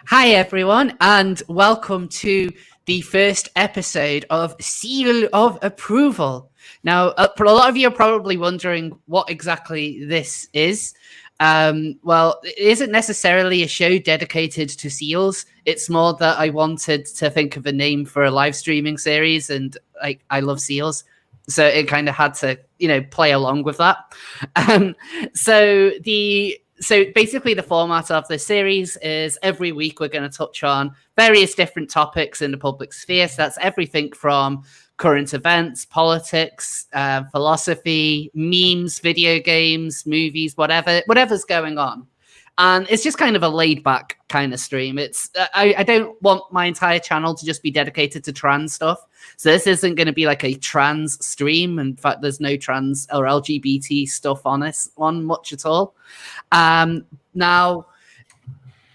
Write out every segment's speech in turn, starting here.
Hi, everyone, and welcome to the first episode of Seal of Approval. Now, for a lot of you are probably wondering what exactly this is. Well, it isn't necessarily a show dedicated to seals. It's more that I wanted to think of a name for a live streaming series, and I love seals. So it kind of had to, play along with that. Um, so basically, the format of the series is every week we're going to touch on various different topics in the public sphere. So that's everything from current events, politics, philosophy, memes, video games, movies, whatever's going on. And it's just kind of a laid-back kind of stream. I don't want my entire channel to just be dedicated to trans stuff. So this isn't going to be like a trans stream. In fact, there's no trans or LGBT stuff on this one much at all. Now,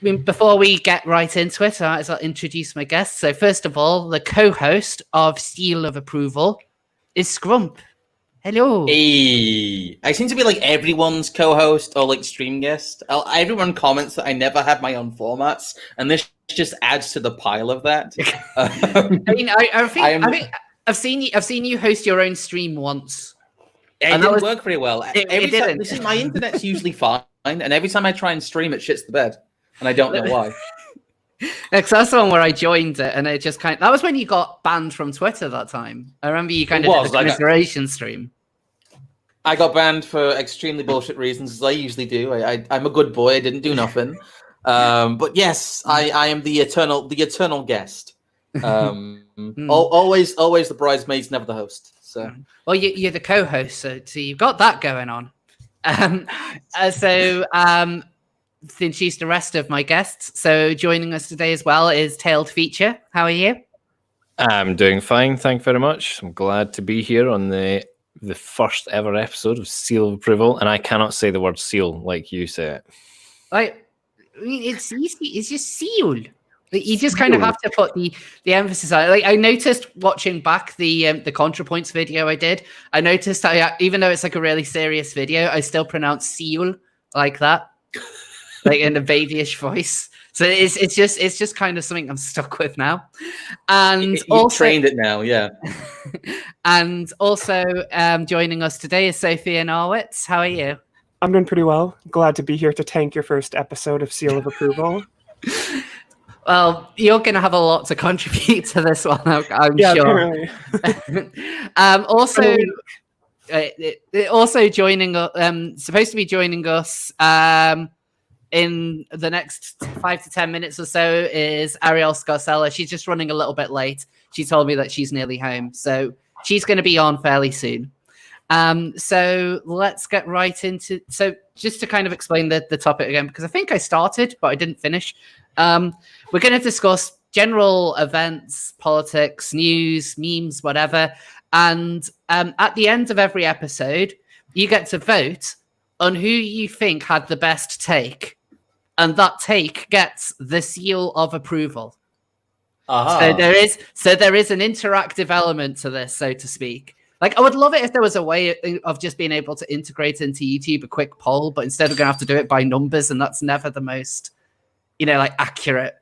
before we get right into it, I'll introduce my guests. So first of all, the co-host of Seal of Approval is Scrump. Hello. Hey, I seem to be like everyone's co-host or like stream guest. Everyone comments that I never have my own formats, and this just adds to the pile of that. I think I've seen you host your own stream once. It didn't work very well. My internet's usually fine, and every time I try and stream, it shits the bed, and I don't know why. That's the one where I joined it, and it just that was when you got banned from Twitter that time. I remember you did a commiseration stream. I got banned for extremely bullshit reasons, as I usually do. I'm a good boy. I didn't do nothing. But yes, I am the eternal guest. Always the bridesmaids, never the host. So, well, you're the co-host, so you've got that going on. Introduce the rest of my guests. So joining us today as well is Tailed Feature. How are you? I'm doing fine, thank you very much. I'm glad to be here on the first ever episode of Seal of Approval, and I cannot say the word seal like you say it. It's easy. It's just seal. You just kind of have to put the emphasis on it. I noticed watching back the ContraPoints video I did. I noticed even though it's like a really serious video, I still pronounce seal like that. Like in a babyish voice, so it's just kind of something I'm stuck with now. And you've trained it now, yeah. And also joining us today is Sophia Norwitz. How are you? I'm doing pretty well. Glad to be here to tank your first episode of Seal of Approval. Well, you're going to have a lot to contribute to this one, I'm sure. Also joining, supposed to be joining us. In the next 5 to 10 minutes or so is Ariel Scarcella. She's just running a little bit late. She told me that she's nearly home, so she's going to be on fairly soon. So let's get right into. So just to kind of explain the topic again, because I think I started, but I didn't finish. We're going to discuss general events, politics, news, memes, whatever. And at the end of every episode, you get to vote on who you think had the best take. And that take gets the seal of approval. So there is an interactive element to this, so to speak. Like, I would love it if there was a way of just being able to integrate into YouTube a quick poll, but instead we're going to have to do it by numbers, and that's never the most, accurate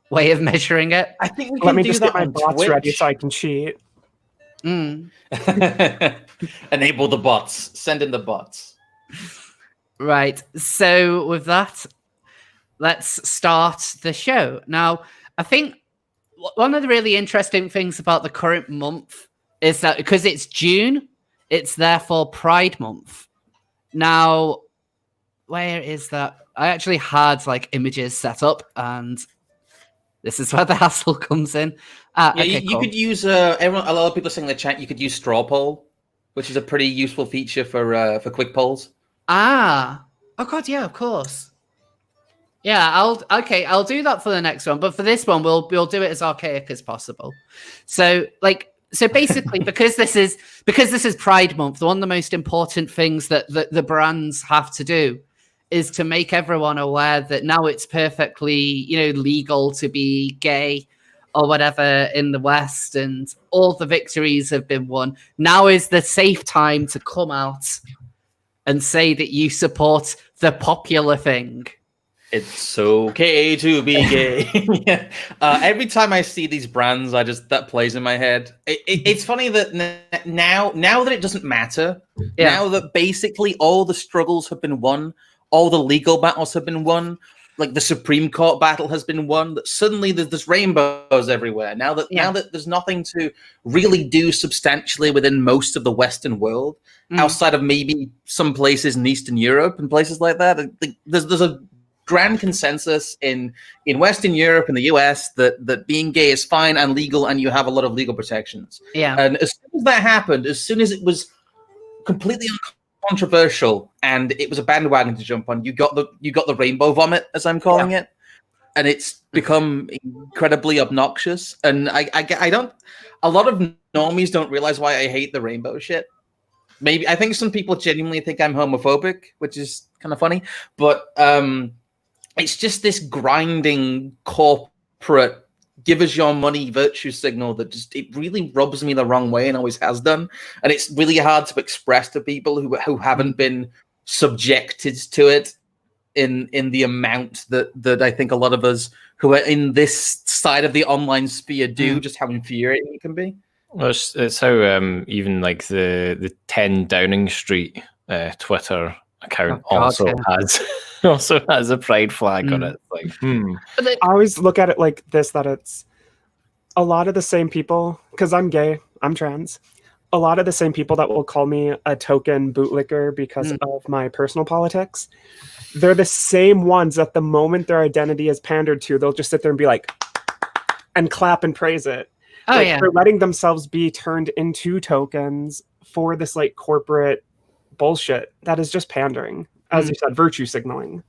way of measuring it. I think we can Let me do just that get my on bots Twitch. ready so I can cheat. Enable the bots. Send in the bots. Right. So with that, let's start the show. Now, I think one of the really interesting things about the current month is that because it's June, it's therefore Pride Month. Now, where is that? I actually had images set up, and this is where the hassle comes in. You could use a lot of people are saying in the chat you could use straw poll, which is a pretty useful feature for quick polls. Oh god, yeah, of course. Yeah, I'll do that for the next one, but for this one, we'll do it as archaic as possible. So basically, because this is Pride Month, one of the most important things that the brands have to do is to make everyone aware that now it's perfectly, legal to be gay or whatever in the West, and all the victories have been won. Now is the safe time to come out and say that you support the popular thing. It's okay to be gay. Yeah. Every time I see these brands, that plays in my head. It's funny that now that it doesn't matter, now that basically all the struggles have been won, all the legal battles have been won, like the Supreme Court battle has been won, that suddenly there's rainbows everywhere. Now that there's nothing to really do substantially within most of the Western world, outside of maybe some places in Eastern Europe and places like that, there's a grand consensus in Western Europe and the US that being gay is fine and legal, and you have a lot of legal protections. Yeah. And as soon as that happened, as soon as it was completely controversial and it was a bandwagon to jump on, you got the rainbow vomit, as I'm calling it, and it's become incredibly obnoxious. And I don't. A lot of normies don't realize why I hate the rainbow shit. Maybe I think some people genuinely think I'm homophobic, which is kind of funny, but it's just this grinding corporate give us your money virtue signal that it really rubs me the wrong way and always has done. And it's really hard to express to people who haven't been subjected to it in the amount that I think a lot of us who are in this side of the online sphere do, just how infuriating it can be. Well, it's how even like the 10 Downing Street Twitter account also has a pride flag on it. Like, I always look at it like this, that it's a lot of the same people, because I'm gay, I'm trans, a lot of the same people that will call me a token bootlicker because of my personal politics. They're the same ones that the moment their identity is pandered to, they'll just sit there and be like, and clap and praise it. They're letting themselves be turned into tokens for this like corporate bullshit that is just pandering, as you said, virtue signaling.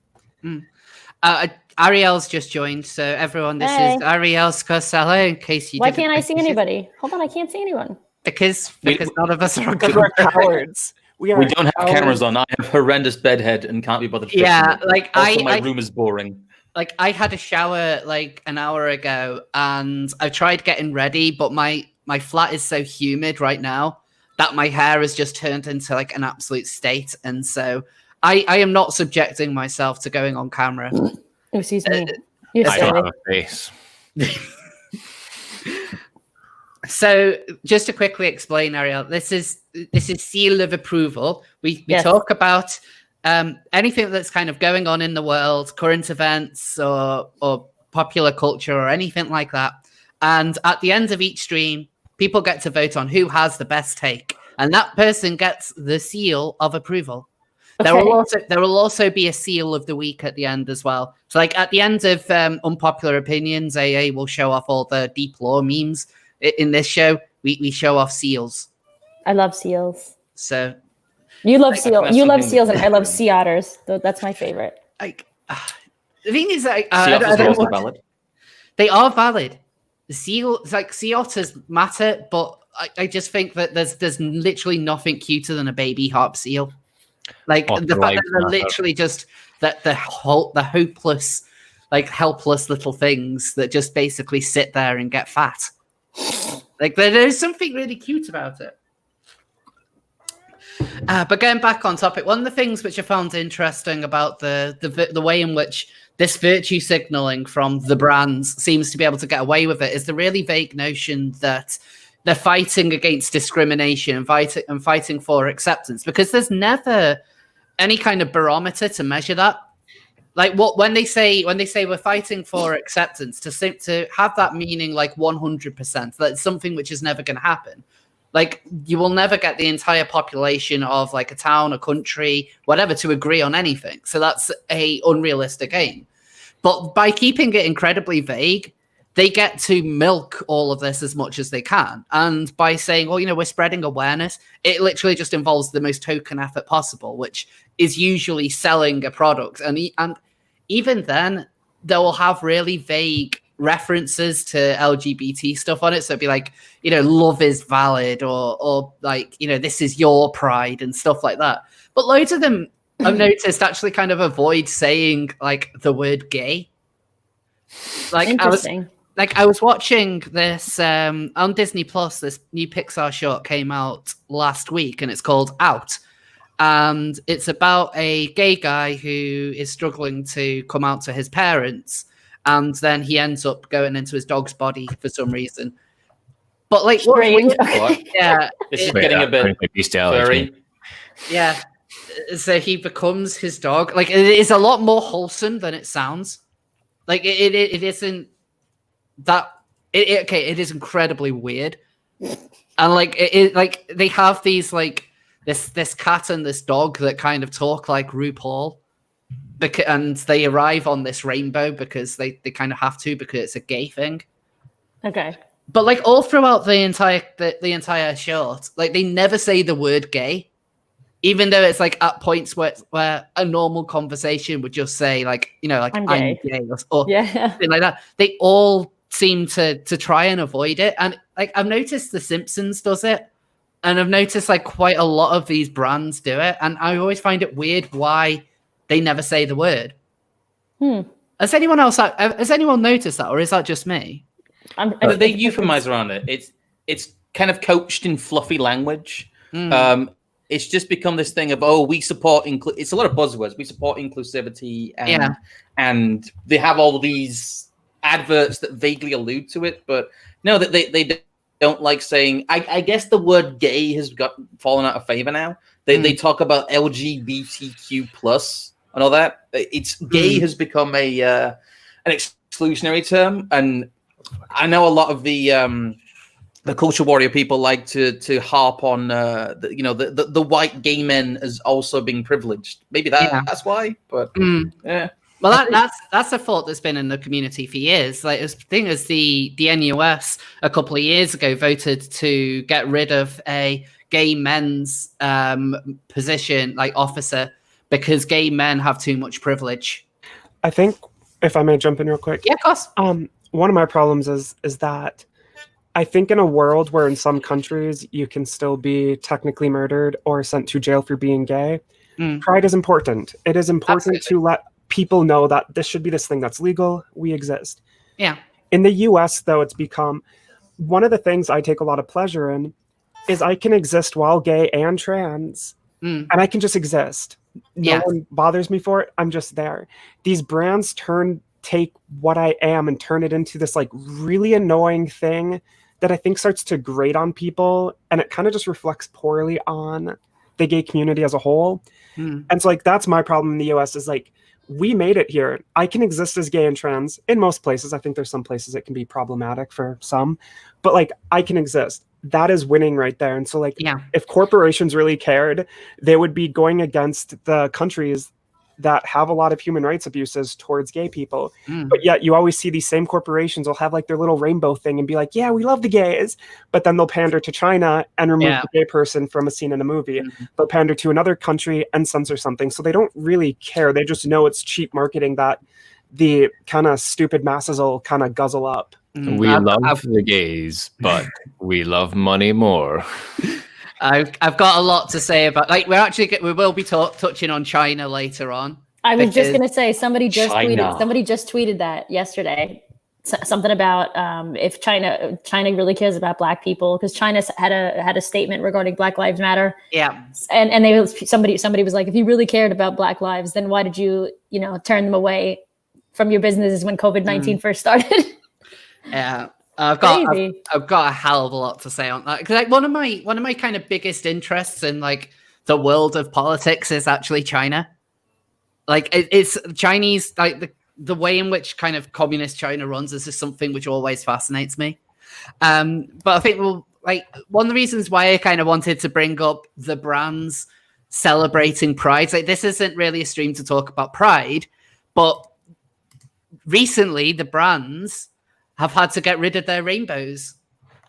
Ariel's just joined, so everyone, this is Ariel Scarcella. In case you, why can't I see anybody? Hold on, I can't see anyone. Because none of us are we're cowards. We don't have cameras on. I have horrendous bedhead and can't be bothered. Yeah, like also, my room is boring. Like I had a shower like an hour ago, and I tried getting ready, but my flat is so humid right now that my hair has just turned into like an absolute state, and so I am not subjecting myself to going on camera. Excuse me. I don't have a face. So just to quickly explain, Ariel, this is seal of approval. We talk about anything that's kind of going on in the world, current events or popular culture or anything like that. And at the end of each stream, people get to vote on who has the best take, and that person gets the seal of approval. Okay. There will also be a seal of the week at the end as well. So like at the end of Unpopular Opinions, AA will show off all the deep lore memes. In this show, we show off seals. I love seals. So you love seals. You love seals, and I love sea otters. That's my favorite. Like the thing is, like valid. They are valid. The sea otters matter, but I just think that there's literally nothing cuter than a baby harp seal. Like the fact that they're literally just the hopeless, like helpless little things that just basically sit there and get fat. Like there's something really cute about it. But going back on topic, one of the things which I found interesting about the way in which this virtue signaling from the brands seems to be able to get away with it is the really vague notion that they're fighting against discrimination and fighting for acceptance, because there's never any kind of barometer to measure that. Like when they say we're fighting for acceptance, to have that meaning like 100%, that's something which is never going to happen. Like you will never get the entire population of like a town, a country, whatever, to agree on anything. So that's a unrealistic aim. But by keeping it incredibly vague, they get to milk all of this as much as they can. And by saying, well, we're spreading awareness, it literally just involves the most token effort possible, which is usually selling a product. And even then, they will have really vague references to LGBT stuff on it. So it'd be like, love is valid or like, this is your pride and stuff like that. But loads of them, I've noticed, actually kind of avoid saying like the word gay. Like interesting. I was watching this on Disney Plus. This new Pixar short came out last week, and it's called Out. and it's about a gay guy who is struggling to come out to his parents, and then he ends up going into his dog's body for some reason. But like, Strange. Okay. yeah, This is getting a bit furry. Yeah, so he becomes his dog. Like, it is a lot more wholesome than it sounds. Like, it isn't that. It is incredibly weird, and like like they have these like this cat and this dog that kind of talk like RuPaul, and they arrive on this rainbow because they kind of have to, because it's a gay thing. Okay. But like all throughout the entire short, like they never say the word gay, even though it's like at points where a normal conversation would just say like, you know, like I'm gay or something like that. They all seem to try and avoid it. And like I've noticed The Simpsons does it, and I've noticed like quite a lot of these brands do it, and I always find it weird why they never say the word. Has anyone noticed that, or is that just me? They euphemize around it. It's kind of coached in fluffy language. It's just become this thing of, we support it's a lot of buzzwords. We support inclusivity, and they have all these adverts that vaguely allude to it, but no, that they don't like saying. I guess the word gay has fallen out of favor now. They talk about LGBTQ plus and all that. It's gay has become an exclusionary term, and I know a lot of the culture warrior people like to harp on the white gay men as also being privileged. Maybe that's why, but yeah. Well, that's a thought that's been in the community for years. Like, the thing is, the NUS a couple of years ago voted to get rid of a gay men's position, like officer, because gay men have too much privilege. I think, if I may jump in real quick. Yeah, of course. One of my problems is that I think in a world where in some countries you can still be technically murdered or sent to jail for being gay, pride is important. It is important to let people know that this should be this thing that's legal. We exist. Yeah. In the US, though, it's become one of the things I take a lot of pleasure in is I can exist while gay and trans, and I can just exist. No one bothers me for it. I'm just there. These brands take what I am and turn it into this like really annoying thing that I think starts to grate on people, and it kind of just reflects poorly on the gay community as a whole. And so like that's my problem in the US is like, we made it here. I can exist as gay and trans in most places. I think there's some places it can be problematic for some, but like I can exist. That is winning right there. And so like, if corporations really cared, they would be going against the countries that have a lot of human rights abuses towards gay people. But yet you always see these same corporations will have like their little rainbow thing and be like, yeah, we love the gays, but then they'll pander to China and remove the gay person from a scene in a movie. They'll pander to another country and censor something. So they don't really care. They just know it's cheap marketing that the kind of stupid masses will kind of guzzle up. We love the gays, but we love money more. I've got a lot to say about, like, we will be touching on China later on. I was just gonna say somebody just tweeted that yesterday. Something about if China really cares about Black people, because China had a statement regarding Black Lives Matter. Yeah, and somebody was like, if you really cared about Black lives, then why did you turn them away from your businesses when COVID-19 first started? Yeah. I've got a hell of a lot to say on that, because like one of my kind of biggest interests in like the world of politics is actually China. Like it's Chinese, like the way in which kind of communist China runs is just something which always fascinates me. But I think like one of the reasons why I kind of wanted to bring up the brands celebrating Pride, like this isn't really a stream to talk about Pride, but recently the brands have had to get rid of their rainbows,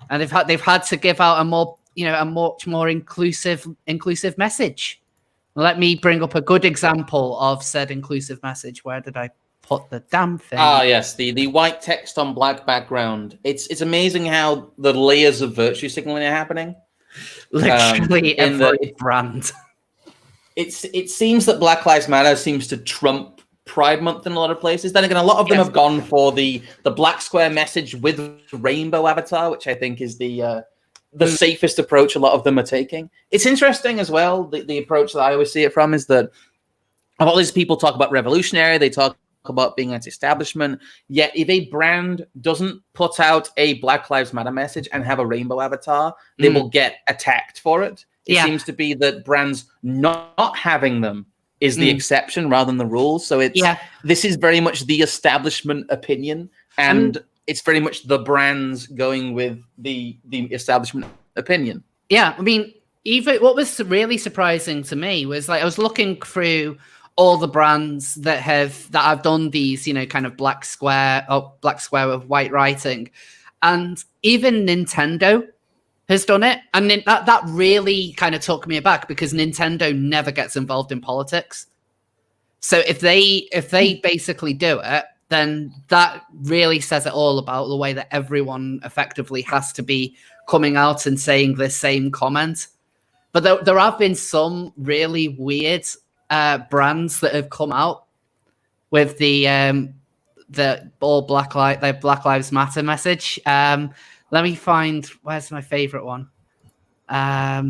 and they've had to give out a much more inclusive message. Let me bring up a good example of said inclusive message. Where did I put the damn thing? Yes, the white text on black background. It's amazing how the layers of virtue signaling are happening. Literally every brand. It seems that Black Lives Matter seems to trump Pride Month in a lot of places. Then again, a lot of them have gone for the black square message with rainbow avatar, which I think is the the safest approach a lot of them are taking. It's interesting as well. The approach that I always see it from is that all these people talk about revolutionary, they talk about being anti-establishment, yet if a brand doesn't put out a Black Lives Matter message and have a rainbow avatar, they will get attacked for it. It seems to be that brands not having them is the exception rather than the rule. So it's this is very much the establishment opinion, and it's very much the brands going with the establishment opinion. Yeah, I mean, even what was really surprising to me was like I was looking through all the brands that have done these, kind of black square with white writing, and even Nintendo has done it, and that really kind of took me aback because Nintendo never gets involved in politics. So if they basically do it, then that really says it all about the way that everyone effectively has to be coming out and saying this same comment. But there have been some really weird brands that have come out with the Black Lives Matter message. Let me find, where's my favorite one? My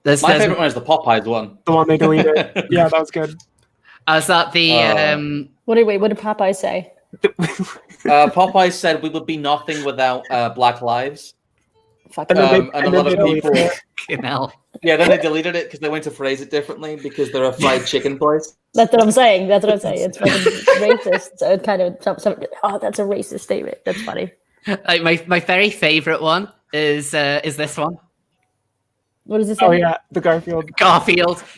favorite one is the Popeyes one. The one they deleted. Yeah, that was good. Is that the What did Popeye say? Popeyes said we would be nothing without Black Lives. Fuck. And a lot of people. Yeah, then they deleted it because they went to phrase it differently because they're a fried chicken place. That's what I'm saying. It's fucking racist. So it kind of that's a racist statement. That's funny. Like my very favorite one is this one. What does it say? Oh yeah, the Garfield.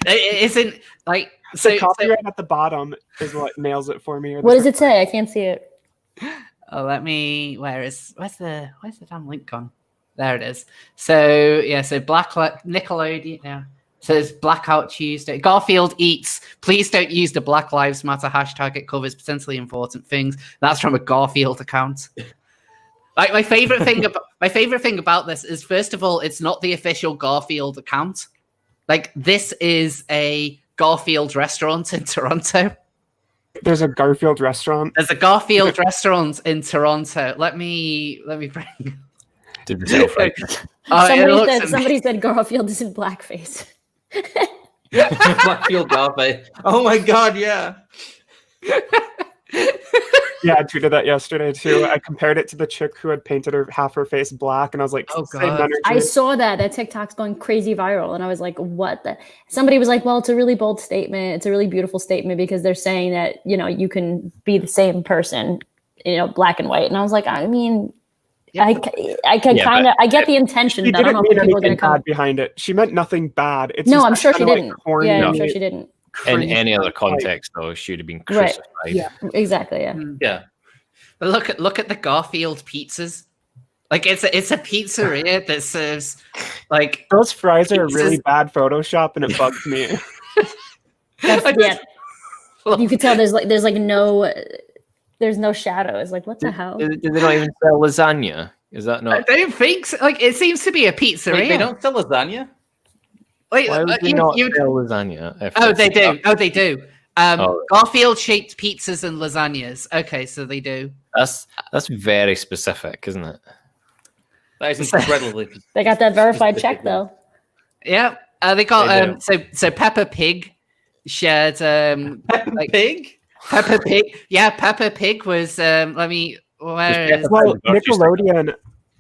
It isn't like the copyright at the bottom is what nails it for me. What does it say? I can't see it. Oh, where's the damn link gone? There it is. So Nickelodeon. Yeah. Says Blackout Tuesday. Garfield eats. Please don't use the Black Lives Matter hashtag. It covers potentially important things. That's from a Garfield account. Like my favorite thing about this is, first of all, it's not the official Garfield account. Like, this is a Garfield restaurant in Toronto. There's a Garfield restaurant. There's a Garfield restaurant in Toronto. Let me bring. Somebody said Garfield is in blackface. Blackfield Garfield. Oh my god, yeah. Yeah, I tweeted that yesterday too. I compared it to the chick who had painted half her face black, and I was like, "Oh same god!" energy. I saw that TikTok's going crazy viral, and I was like, "What?" Somebody was like, "Well, it's a really bold statement. It's a really beautiful statement because they're saying that you can be the same person, black and white." And I was like, I mean. Yeah. I get the intention. But I don't know if people are going to come behind it. She meant nothing bad. It's I'm sure she didn't. I'm sure she didn't. In any other context, though, she would have been crucified. Right. Yeah, exactly. Yeah. Yeah. But look at the Garfield pizzas. Like it's a pizzeria that serves like those fries are really bad Photoshop, and it bugs me. You can tell there's no shadow. It's like, what the hell? Do they not even sell lasagna? Is that not? I don't think so. Like, it seems to be a pizzeria. Wait, they don't sell lasagna? Wait, why would they not sell lasagna? They do. They do. Garfield-shaped pizzas and lasagnas. Okay, so they do. That's very specific, isn't it? That is incredibly. They got that verified check though. Yeah, they got so Peppa Pig shared Peppa Pig. Peppa Pig. Yeah, Peppa Pig was.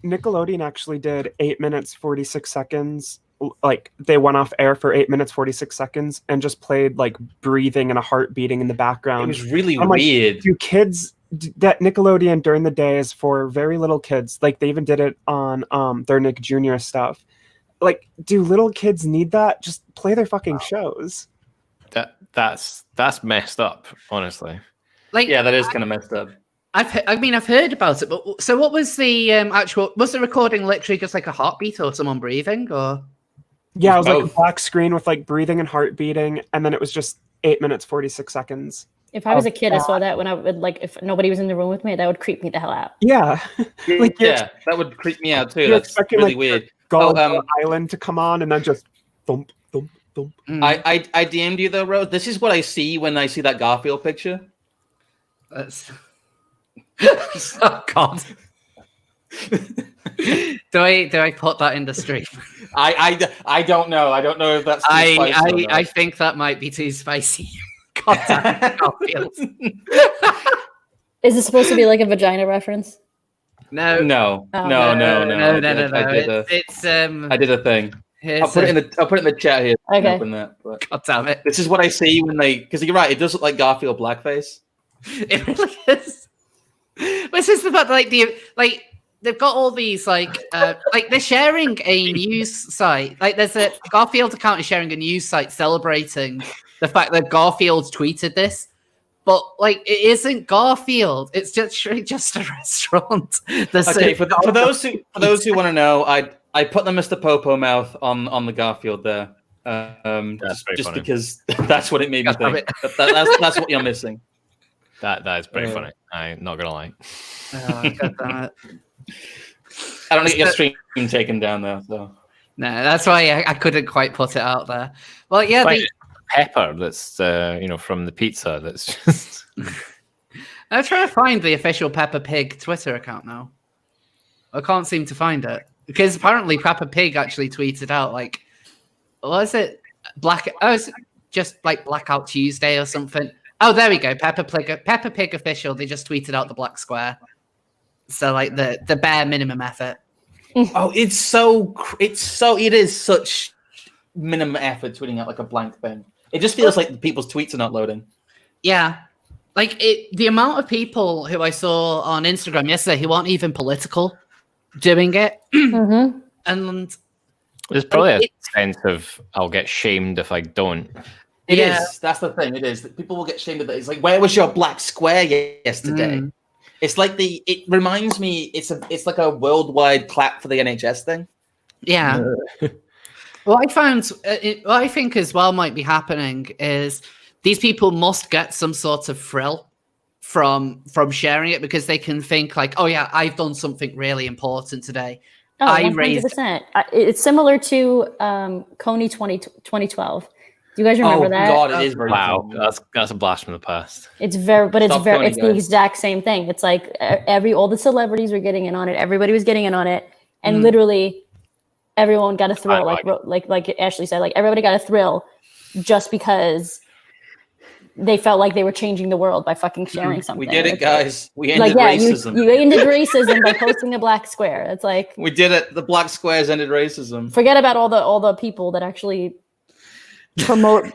Nickelodeon actually did 8 minutes 46 seconds. Like, they went off air for 8 minutes 46 seconds and just played like breathing and a heart beating in the background. It was really weird. Do kids that Nickelodeon during the day is for very little kids? Like, they even did it on their Nick Jr. stuff. Like, do little kids need that? Just play their fucking shows. That's messed up, honestly. Like, yeah, that is kind of messed up. I've heard about it, but so what was the was the recording literally just like a heartbeat or someone breathing, or? Yeah, it was like a black screen with like breathing and heart beating, and then it was just 8 minutes 46 seconds. If I was a kid, I saw that when I would if nobody was in the room with me, that would creep me the hell out. Yeah, that would creep me out too. That's really weird. Island to come on and then just thump. I DM'd you though, Rose. This is what I see when I see that Garfield picture. Oh God. Do I put that in the stream? I don't know. I don't know if that's too spicy or not. I think that might be too spicy. God damn it, Garfield. Is it supposed to be like a vagina reference? No. No. Oh. No. It's I did a thing. I'll put it in the chat here. Okay. Open that. But God damn it. this is what I see when because you're right. It does look like Garfield blackface. It really is. But it's just the fact that, they've got all these they're sharing a news site. Like there's a Garfield account is sharing a news site celebrating the fact that Garfield tweeted this. But it isn't Garfield. It's just a restaurant. Okay, for those who want to know, I put the Mr. Popo mouth on the Garfield there. Just because that's what it made me think. That's what you're missing. That is pretty funny. I'm not gonna lie. Oh, God damn it. I don't get your stream taken down though. So. No, that's why I couldn't quite put it out there. Well, yeah, pepper that's from the pizza. That's just. I'm trying to find the official Peppa Pig Twitter account now. I can't seem to find it because apparently Peppa Pig actually tweeted out what is it? It's just Blackout Tuesday or something. Oh, there we go. Peppa Pig official. They just tweeted out the black square. So the bare minimum effort. Oh, it is such minimum effort tweeting out a blank thing. It just feels like people's tweets are not loading. Yeah. The amount of people who I saw on Instagram yesterday who aren't even political doing it. Mm-hmm. And there's probably a sense of I'll get shamed if I don't. It is. That's the thing. It is. People will get shamed of that. It's where was your black square yesterday? Mm. It's it reminds me, it's like a worldwide clap for the NHS thing. Yeah. What I think as well might be happening is these people must get some sort of thrill from sharing it because they can think oh yeah, I've done something really important today. Oh, 100%. It's similar to Coney 2012. Do you guys remember that? Oh God, it is very wow. That's a blast from the past. It's the exact same thing. It's all the celebrities were getting in on it. Everybody was getting in on it, and literally everyone got a thrill. Like Ashley said, everybody got a thrill just because they felt like they were changing the world by fucking sharing something. We did it, guys. We ended racism. You ended racism by posting a black square. It's we did it. The black squares ended racism. Forget about all the people that actually promote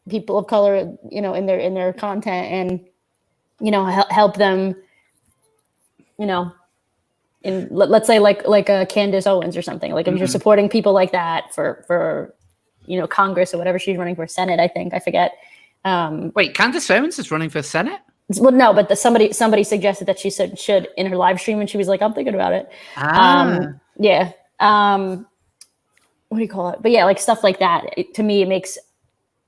people of color, in their content and, help them, in let's say like a Candace Owens or something. If you're supporting people like that for Congress or whatever she's running for Senate, I think, I forget. Wait, Candace Owens is running for Senate? Well, no, but somebody suggested that she should in her live stream, and she was like, I'm thinking about it. Yeah. What do you call it? But yeah, stuff like that. To me, it makes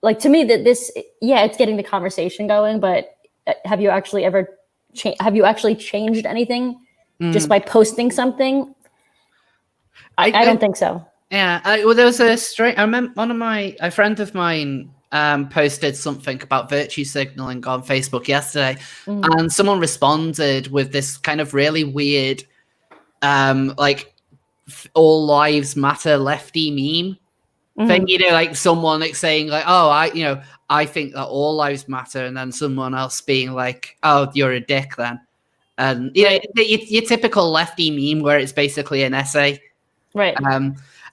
that this, it's getting the conversation going. But have you actually changed anything just by posting something? I don't think so. Yeah. Well, there was I remember a friend of mine posted something about virtue signaling on Facebook yesterday, and someone responded with this kind of really weird, all lives matter lefty meme thing, someone saying I think that all lives matter, and then someone else being oh, you're a dick then, and your typical lefty meme where it's basically an essay, right?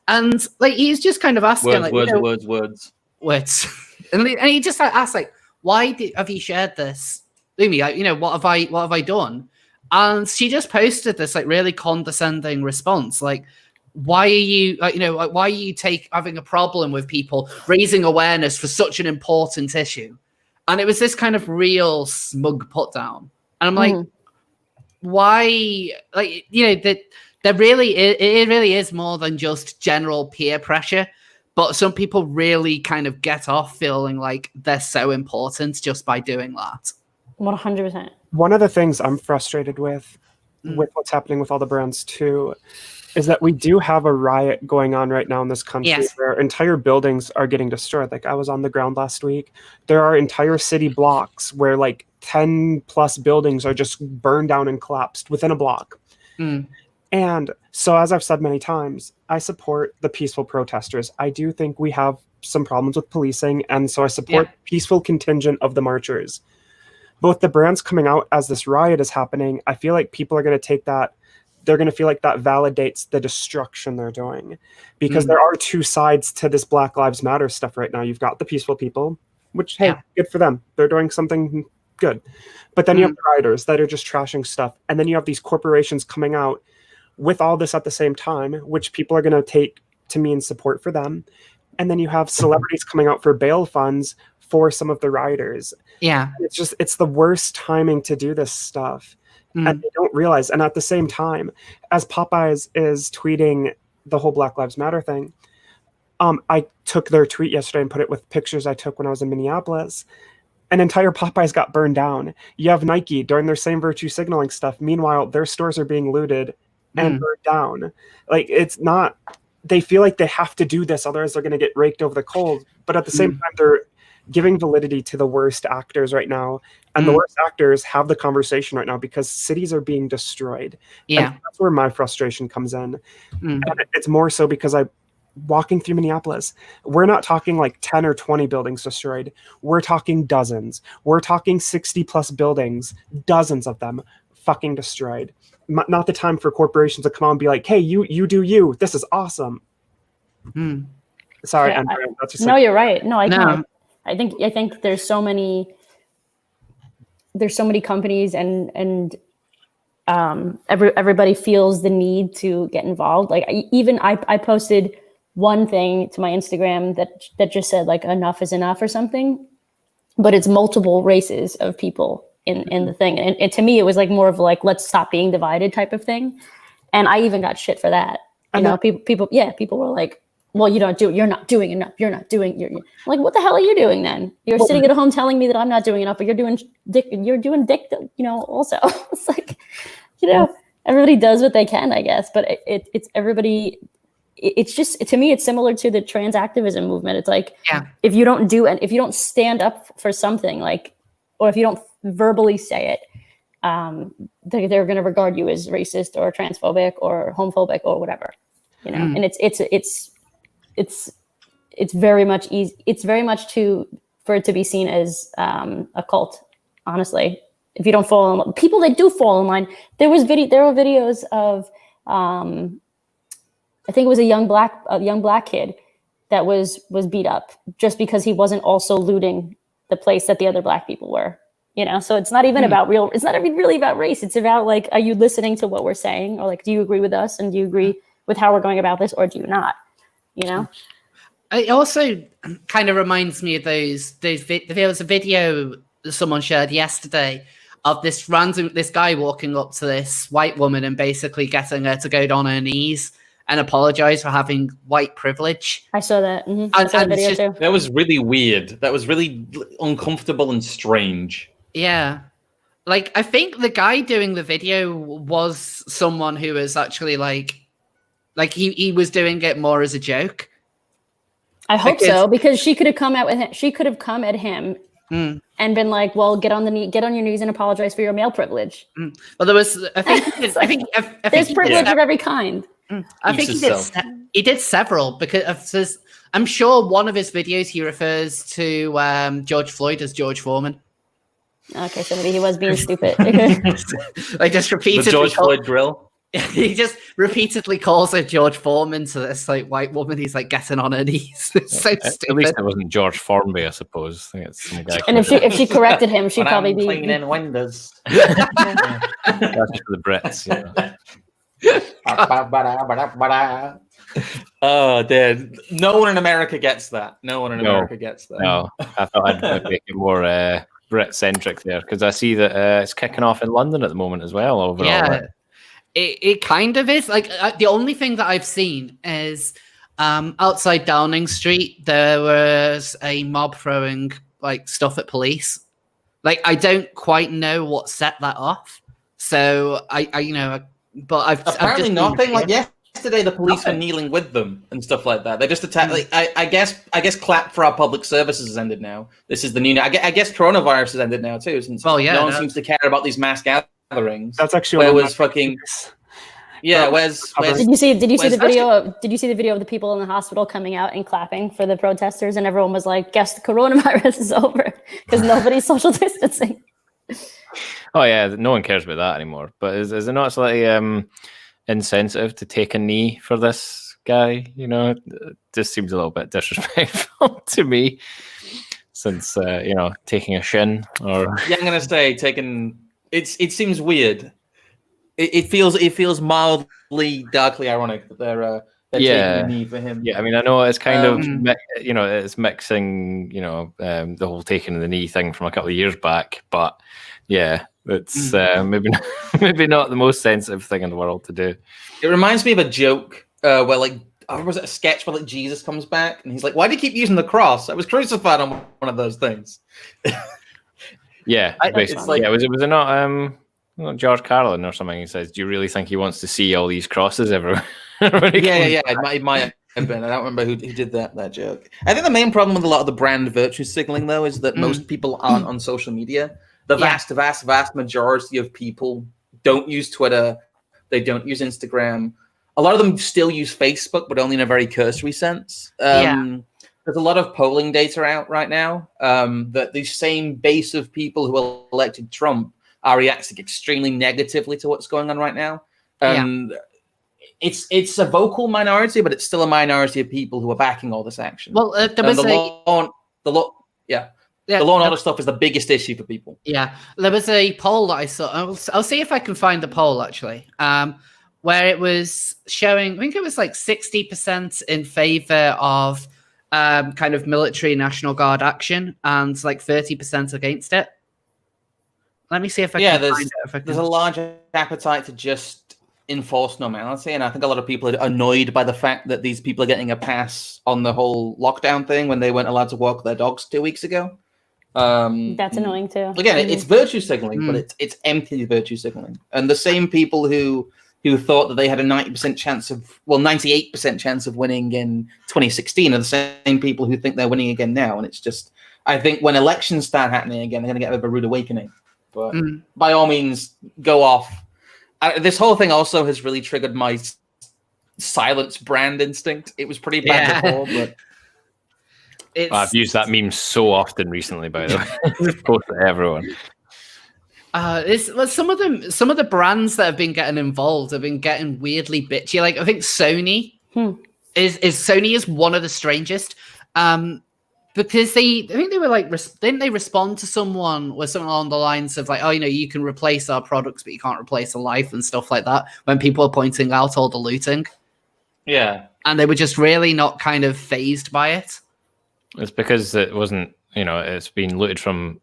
And he's just kind of asking words, and he just asked why have you shared this, Lumi? What have I done? And she just posted this really condescending response, why are you why are you having a problem with people raising awareness for such an important issue? And it was this kind of real smug put down, and I'm why? That there really it really is more than just general peer pressure, but some people really kind of get off feeling like they're so important just by doing that. 100%. One of the things I'm frustrated with what's happening with all the brands too, is that we do have a riot going on right now in this country where entire buildings are getting destroyed. I was on the ground last week. There are entire city blocks where 10 plus buildings are just burned down and collapsed within a block. And so, as I've said many times, I support the peaceful protesters. I do think we have some problems with policing, and so I support peaceful contingent of the marchers. But with the brands coming out as this riot is happening, I feel like people are going to take that. They're going to feel like that validates the destruction they're doing, because there are two sides to this Black Lives Matter stuff right now. You've got the peaceful people, which, hey, good for them. They're doing something good. But then you have the rioters that are just trashing stuff. And then you have these corporations coming out with all this at the same time, which people are going to take to mean support for them. And then you have celebrities coming out for bail funds for some of the rioters. Yeah. It's the worst timing to do this stuff. And they don't realize. And at the same time, as Popeyes is tweeting the whole Black Lives Matter thing, I took their tweet yesterday and put it with pictures I took when I was in Minneapolis. An entire Popeyes got burned down. You have Nike doing their same virtue signaling stuff. Meanwhile, their stores are being looted and burned down. Like, it's not, they feel like they have to do this, otherwise they're going to get raked over the coals. But at the same time, they're giving validity to the worst actors right now. And the worst actors have the conversation right now because cities are being destroyed. Yeah. And that's where my frustration comes in. And it's more so because walking through Minneapolis, we're not talking like 10 or 20 buildings destroyed. We're talking dozens. We're talking 60 plus buildings, dozens of them fucking destroyed. Not the time for corporations to come out and be like, hey, you do you. This is awesome. Sorry, Andrea, that's just you're right. No, I think there's so many companies and everybody feels the need to get involved. Like I posted one thing to my Instagram that just said like enough is enough or something, but it's multiple races of people in the thing. And to me, it was like more of like, let's stop being divided type of thing. And I even got shit for that. People were like, well, you're not doing enough. You're not doing, you're like, what the hell are you doing then? You're sitting at home telling me that I'm not doing enough, but you're doing dick, also. It's like, everybody does what they can, I guess, but it's everybody. It's just, to me, it's similar to the trans activism movement. It's like, if you don't stand up for something, like, or if you don't verbally say it, they're going to regard you as racist or transphobic or homophobic or whatever, and it's very much easy. It's very much for it to be seen as a cult, honestly. If you don't fall in line, people that do fall in line, there were videos of, I think it was a young black kid that was beat up just because he wasn't also looting the place that the other black people were. So it's not even about it's not even really about race. It's about like, are you listening to what we're saying? Or like, do you agree with us? And do you agree with how we're going about this? Or do you not? It also kind of reminds me of those there was a video that someone shared yesterday of this guy walking up to this white woman and basically getting her to go down on her knees and apologize for having white privilege. I saw that. I saw that video too. That was really weird. That was really uncomfortable and strange. Yeah. Like, I think the guy doing the video was someone who was actually like he was doing it more as a joke. I hope so, because she could have come at him and been like, "Well, get on your knees and apologize for your male privilege." Well, there was, I think there's privilege of every kind. I think he did several, because I'm sure one of his videos he refers to George Floyd as George Foreman. Okay, so maybe he was being stupid. Like, just repeatedly. The George Floyd drill. He just repeatedly calls her George Foreman to this like white woman. He's like getting on her knees. It's so stupid. At least it wasn't George Formby, I suppose. I think it's some guy. And if she corrected him, she'd probably be cleaning windows. That's for the Brits. Oh, dude. No one in America gets that. America gets that. No, I thought I'd make it more Brit-centric there, because I see that it's kicking off in London at the moment as well. Overall, yeah, it kind of is. Like, the only thing that I've seen is outside Downing Street there was a mob throwing like stuff at police. Like, I don't quite know what set that off. So but I've apparently just nothing. Like yesterday, the police were kneeling with them and stuff like that. They just attacked. Like, I guess clap for our public services has ended now. This is the new. I guess coronavirus has ended now too. Since no one seems to care about these mass gatherings. That's actually where it was fucking. Yeah, where's Did you see the where's- video? Did you see the video of the people in the hospital coming out and clapping for the protesters, and everyone was like, "Guess the coronavirus is over," because nobody's social distancing. Oh yeah, no one cares about that anymore. But is it not slightly insensitive to take a knee for this guy? You know, it just seems a little bit disrespectful to me. Since taking a shin or Yeah, I'm gonna say taking. It seems weird. It feels mildly darkly ironic that they're taking a knee for him. Yeah, I mean, I know it's kind of it's mixing the whole taking the knee thing from a couple of years back, but yeah, it's maybe not the most sensitive thing in the world to do. It reminds me of a joke where was it a sketch where Jesus comes back and he's like, "Why do you keep using the cross? I was crucified on one of those things." Yeah, basically. Was it not George Carlin or something? He says, "Do you really think he wants to see all these crosses everywhere?" Yeah. It might have been. I don't remember who did that joke. I think the main problem with a lot of the brand virtue signaling, though, is that most people aren't on social media. The vast majority of people don't use Twitter. They don't use Instagram. A lot of them still use Facebook, but only in a very cursory sense. There's a lot of polling data out right now that the same base of people who elected Trump are reacting extremely negatively to what's going on right now. It's a vocal minority, but it's still a minority of people who are backing all this action. Well, there was the law and order stuff is the biggest issue for people. Yeah, there was a poll that I saw. I'll see if I can find the poll actually, where it was showing. I think it was like 60% in favor of kind of military National Guard action and like 30% against it. Let me see if I can find it. There's a large appetite to just enforce normality, and I think a lot of people are annoyed by the fact that these people are getting a pass on the whole lockdown thing when they weren't allowed to walk their dogs 2 weeks ago. That's annoying too. Again, it's virtue signaling, but it's empty virtue signaling. And the same people who thought that they had a 98% chance of winning in 2016 are the same people who think they're winning again now. And it's just, I think when elections start happening again, they're going to get a bit of a rude awakening. But by all means, go off. This whole thing also has really triggered my silence brand instinct. It was pretty bad before, but I've used that meme so often recently, by the way. Post to everyone. Some of the brands that have been getting involved have been getting weirdly bitchy. Like I think Sony Sony is one of the strangest. Because didn't they respond to someone with something along the lines of like, oh, you can replace our products, but you can't replace a life and stuff like that when people are pointing out all the looting. Yeah. And they were just really not kind of phased by it. It's because it wasn't, it's been looted from,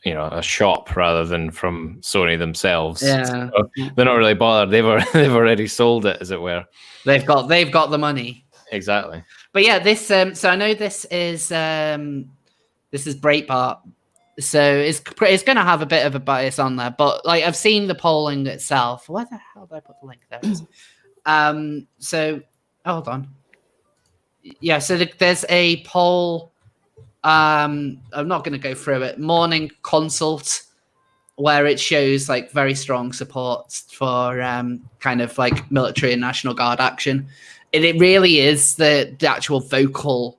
a shop rather than from Sony themselves. Yeah. So they're not really bothered. They've already sold it, as it were. They've got the money. Exactly. But yeah, this so I know this is Breitbart, so it's going to have a bit of a bias on there. But like I've seen the polling itself. Where the hell did I put the link there? So hold on. Yeah, so there's a poll. I'm not going to go through it. Morning Consult, where it shows like very strong support for kind of like military and National Guard action. And it really is the actual vocal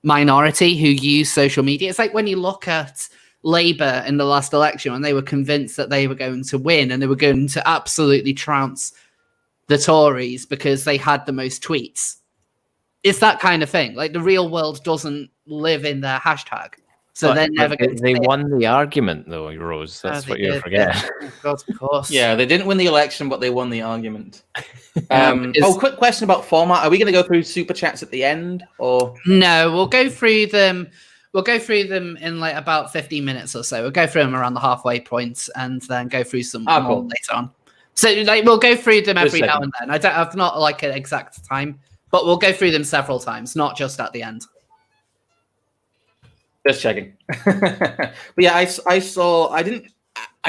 minority who use social media. It's like when you look at Labour in the last election, when they were convinced that they were going to win and they were going to absolutely trounce the Tories because they had the most tweets. It's that kind of thing. Like the real world doesn't live in their hashtag. So they're never going to. They won the argument, though, Rose. That's what you're forgetting. Oh, God, of course. Yeah, they didn't win the election, but they won the argument. Quick question about format. Are we going to go through super chats at the end, or no? We'll go through them. We'll go through them in like about 15 minutes or so. We'll go through them around the halfway point, and then go through some more later on. So, like, we'll go through them every now and then. I've not like an exact time, but we'll go through them several times, not just at the end. Just checking. But yeah, I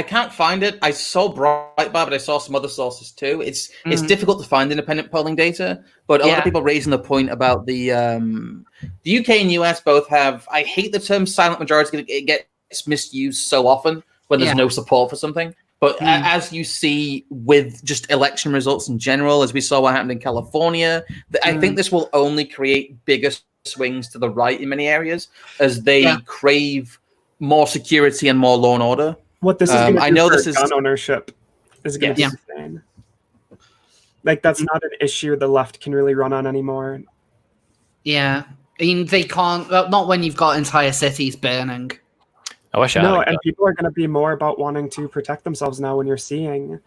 can't find it. I saw Breitbart, but I saw some other sources too. It's difficult to find independent polling data, but a lot of people raising the point about the UK and US both have, I hate the term silent majority. It gets misused so often when there's no support for something. But as you see with just election results in general, as we saw what happened in California, I think this will only create bigger swings to the right in many areas as they crave more security and more law and order. What this is going to I do know for this is gun ownership is going to be insane. Like, that's not an issue the left can really run on anymore. Yeah. I mean, they can't, well, not when you've got entire cities burning. I wish I No, had and people are going to be more about wanting to protect themselves now when you're seeing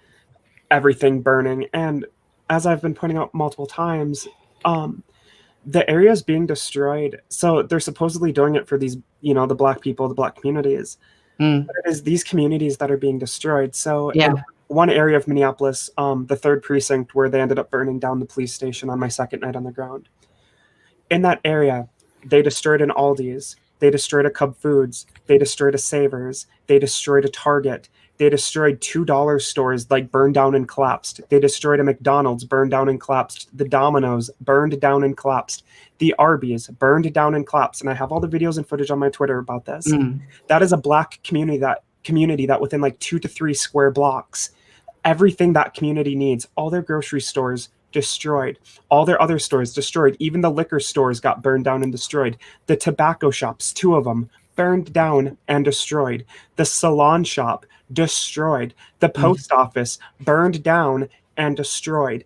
everything burning. And as I've been pointing out multiple times, the area is being destroyed. So they're supposedly doing it for these, you know, the black people, the black communities. But it is these communities that are being destroyed. So in one area of Minneapolis, the 3rd precinct, where they ended up burning down the police station on my second night on the ground. In that area, they destroyed an Aldi's. They destroyed a Cub Foods. They destroyed a Savers. They destroyed a Target. They destroyed $2 stores, like burned down and collapsed. They destroyed a McDonald's, burned down and collapsed. The Domino's burned down and collapsed. The Arby's burned down and collapsed. And I have all the videos and footage on my Twitter about this. That is a black community that within like 2 to 3 square blocks, everything that community needs, all their grocery stores destroyed, all their other stores destroyed, even the liquor stores got burned down and destroyed. The tobacco shops, 2 of them, burned down and destroyed. The salon shop destroyed. The post office burned down and destroyed.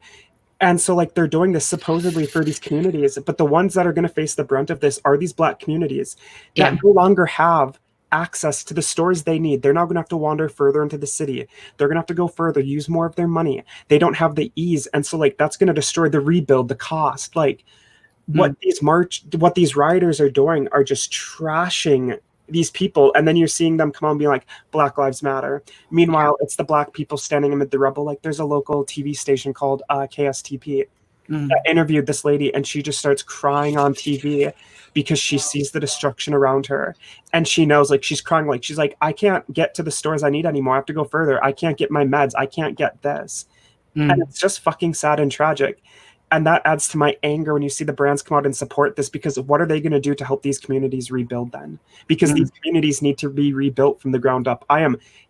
And so, like, they're doing this supposedly for these communities, but the ones that are going to face the brunt of this are these black communities that no longer have access to the stores they need. They're now going to have to wander further into the city. They're going to have to go further, use more of their money. They don't have the ease. And so, like, that's going to destroy the rebuild, the cost. Like, what these rioters are doing are just trashing these people, and then you're seeing them come on and be like, Black Lives Matter. Meanwhile, it's the black people standing amid the rubble. Like, there's a local TV station called KSTP that interviewed this lady, and she just starts crying on TV because she sees the destruction around her, and she knows, like, she's crying, like, she's like, I can't get to the stores I need anymore. I have to go further. I can't get my meds. I can't get this. And it's just fucking sad and tragic. And that adds to my anger when you see the brands come out and support this, because what are they going to do to help these communities rebuild then? Because these communities need to be rebuilt from the ground up.